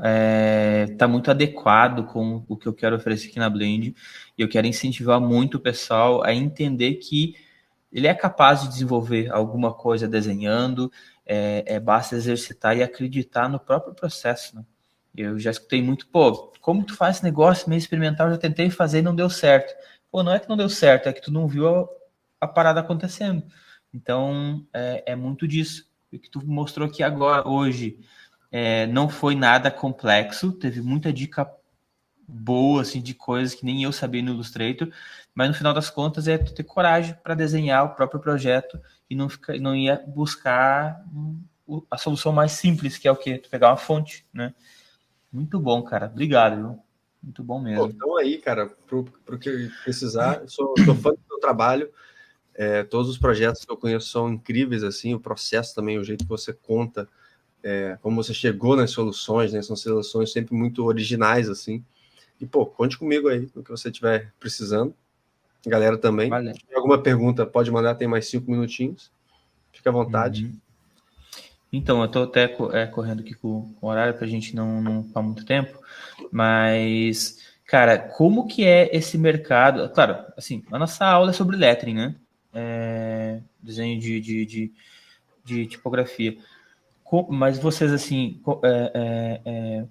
Tá muito adequado com o que eu quero oferecer aqui na Blend. E eu quero incentivar muito o pessoal a entender que ele é capaz de desenvolver alguma coisa desenhando, basta exercitar e acreditar no próprio processo, né? Eu já escutei muito, pô, como tu faz esse negócio meio experimental? Eu já tentei fazer e não deu certo. Pô, não é que não deu certo, é que tu não viu a parada acontecendo. Então, é muito disso. O que tu mostrou aqui agora, hoje, não foi nada complexo, teve muita dica boa, assim, de coisas que nem eu sabia no Illustrator, mas no final das contas é tu ter coragem para desenhar o próprio projeto e não ia buscar a solução mais simples, que é o quê? Tu pegar uma fonte, né? Muito bom, cara. Obrigado, viu? Muito bom Pô, mesmo. então aí, cara, pro que precisar, sou fã do teu trabalho. Todos os projetos que eu conheço são incríveis, assim, o processo também, o jeito que você conta, como você chegou nas soluções, né? São soluções sempre muito originais, assim. E, pô, conte comigo aí no que você estiver precisando. Galera também. Valeu. Se tiver alguma pergunta, pode mandar, tem mais 5 minutinhos. Fique à vontade. Uhum. Então, eu tô até correndo aqui com o horário pra gente não ficar muito tempo, mas, cara, como que é esse mercado? Claro, assim, a nossa aula é sobre lettering, né? Desenho de tipografia. Mas vocês, assim,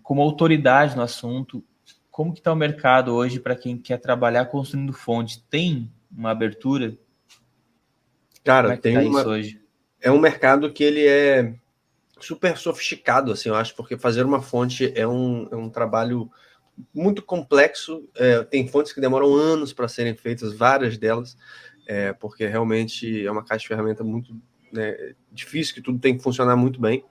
como autoridade no assunto, como que tá o mercado hoje para quem quer trabalhar construindo fonte? Tem uma abertura? Como Cara, é que tá isso hoje? é um mercado que ele é super sofisticado, assim, eu acho, porque fazer uma fonte é um trabalho muito complexo. Tem fontes que demoram anos para serem feitas, várias delas, porque realmente é uma caixa de ferramenta muito, né, difícil, que tudo tem que funcionar muito bem.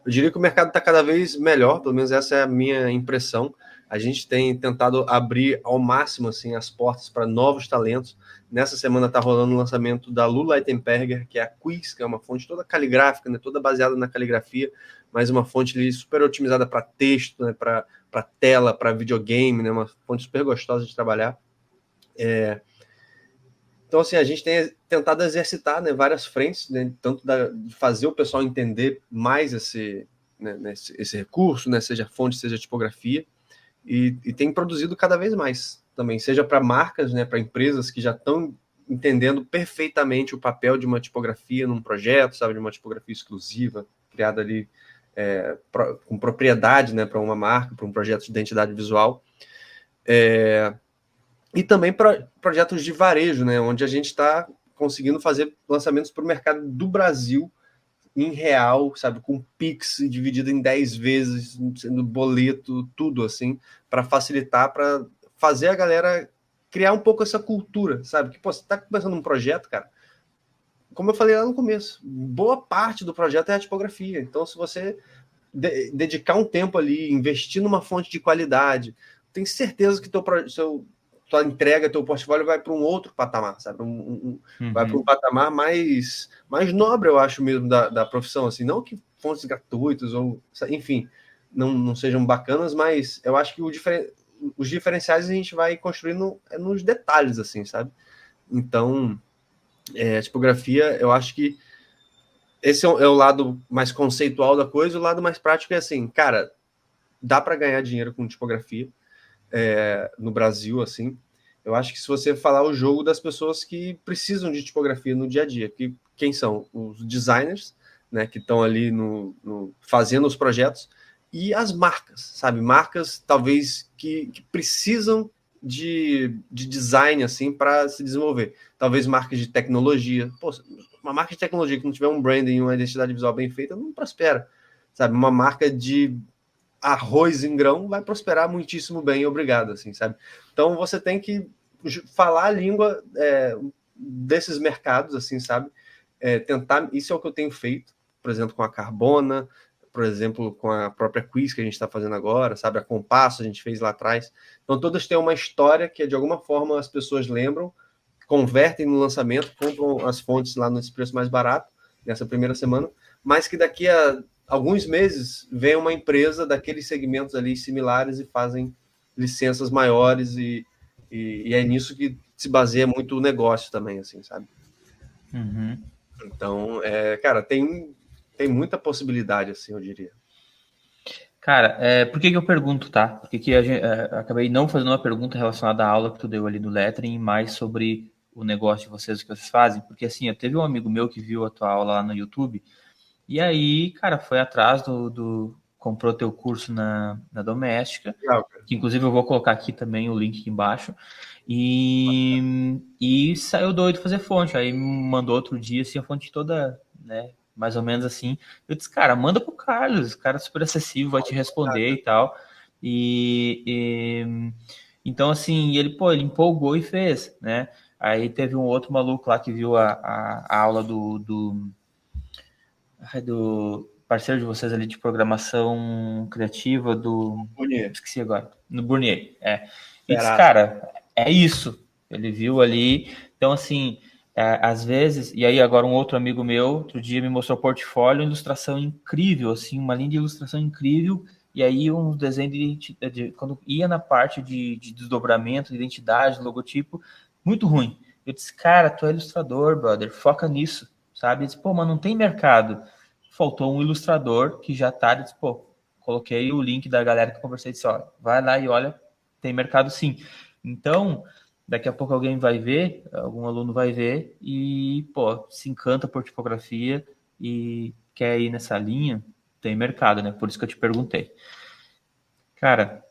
Eu diria que o mercado está cada vez melhor, pelo menos essa é a minha impressão. A gente tem tentado abrir ao máximo assim as portas para novos talentos. Nessa semana está rolando o lançamento da Lu Leitenberger, que é a Quiz, que é uma fonte toda caligráfica, né, toda baseada na caligrafia, mas uma fonte ali, super otimizada para texto, né, para tela, para videogame, né, uma fonte super gostosa de trabalhar. Então, assim, a gente tem tentado exercitar, né, várias frentes, né, tanto de fazer o pessoal entender mais esse recurso, né, seja fonte, seja tipografia, e tem produzido cada vez mais também, seja para marcas, né, para empresas que já estão entendendo perfeitamente o papel de uma tipografia num projeto, sabe, de uma tipografia exclusiva, criada ali com propriedade, né, para uma marca, para um projeto de identidade visual. E também projetos de varejo, né, onde a gente está conseguindo fazer lançamentos para o mercado do Brasil em real, sabe, com Pix dividido em 10 vezes, sendo boleto, tudo assim, para facilitar, para fazer a galera criar um pouco essa cultura, sabe? Que, pô, você está começando um projeto, cara, como eu falei lá no começo, boa parte do projeto é a tipografia. Então, se você dedicar um tempo ali, investir numa fonte de qualidade, tenho certeza que tua entrega, teu portfólio vai para um outro patamar, sabe? Vai para um patamar mais nobre, eu acho mesmo, da profissão, assim, não que fontes gratuitas ou, enfim, não sejam bacanas, mas eu acho que os diferenciais a gente vai construindo nos detalhes, assim, sabe? Então, a tipografia, eu acho que esse é o lado mais conceitual da coisa, o lado mais prático é assim, cara, dá para ganhar dinheiro com tipografia no Brasil, assim. Eu acho que se você falar o jogo das pessoas que precisam de tipografia no dia a dia, que quem são? Os designers, né, que estão ali fazendo os projetos, e as marcas, sabe? Marcas, talvez, que precisam de design, assim, para se desenvolver. Talvez marcas de tecnologia. Pô, uma marca de tecnologia que não tiver um branding, uma identidade visual bem feita, não prospera, sabe? Uma marca de arroz em grão vai prosperar muitíssimo bem, obrigado, assim, sabe? Então você tem que falar a língua desses mercados, assim, sabe? Tentar, isso é o que eu tenho feito, por exemplo, com a Carbona, por exemplo, com a própria Quiz que a gente está fazendo agora, sabe? A Compasso a gente fez lá atrás. Então todas têm uma história que de alguma forma as pessoas lembram, convertem no lançamento, compram as fontes lá nesse preço mais barato, nessa primeira semana, mas que daqui a alguns meses vem uma empresa daqueles segmentos ali similares e fazem licenças maiores e é nisso que se baseia muito o negócio também, assim, sabe? Então, cara, tem muita possibilidade, assim, eu diria. Cara, por que eu pergunto, tá? Porque acabei não fazendo uma pergunta relacionada à aula que tu deu ali do Lettering, mais sobre o negócio de vocês, o que vocês fazem. Porque assim, eu teve um amigo meu que viu a tua aula lá no YouTube, e aí, cara, foi atrás comprou teu curso na Doméstica, Legal, cara. que inclusive eu vou colocar aqui também o link aqui embaixo, e saiu doido fazer fonte. Aí me mandou outro dia, assim, a fonte toda, né, mais ou menos assim. Eu disse, cara, manda pro Carlos, o cara é super acessível, vai te responder e tal. Então, assim, ele empolgou e fez, né? Aí teve um outro maluco lá que viu a aula do parceiro de vocês ali de programação criativa Bonito. esqueci agora, no Burnier, e disse, Caraca. cara, é isso, ele viu ali, então assim, às vezes, e aí agora um outro amigo meu, outro dia me mostrou portfólio, ilustração incrível, assim, uma linha de ilustração incrível, e aí um desenho quando ia na parte de desdobramento, de identidade, logotipo, muito ruim. Eu disse, cara, tu é ilustrador, brother, foca nisso, sabe? Eu disse, pô, mas não tem mercado. Faltou um ilustrador que já tá, disse, pô, coloquei o link da galera que eu conversei, disse, ó, vai lá e olha, tem mercado sim. Então, daqui a pouco alguém vai ver, algum aluno vai ver e, pô, se encanta por tipografia e quer ir nessa linha, tem mercado, né? Por isso que eu te perguntei. Cara,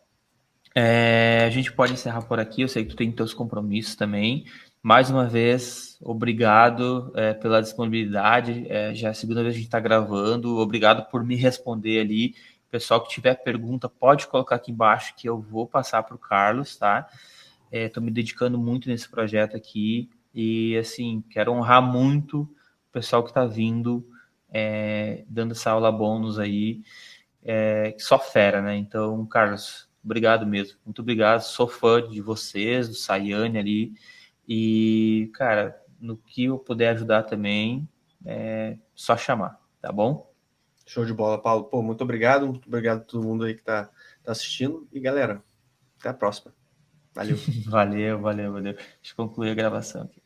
a gente pode encerrar por aqui. Eu sei que tu tem teus compromissos também. Mais uma vez, obrigado pela disponibilidade. Já é a segunda vez que a gente está gravando. Obrigado por me responder ali. Pessoal que tiver pergunta, pode colocar aqui embaixo que eu vou passar para o Carlos, tá? Estou me dedicando muito nesse projeto aqui e, assim, quero honrar muito o pessoal que está vindo, dando essa aula bônus aí, só fera, né? Então, Carlos, Obrigado mesmo, muito obrigado. Sou fã de vocês, do Sayane ali. E, cara, no que eu puder ajudar também, é só chamar, tá bom? Show de bola, Paulo. Pô, muito obrigado a todo mundo aí que tá assistindo. E galera, até a próxima. Valeu. Valeu. Deixa eu concluir a gravação aqui.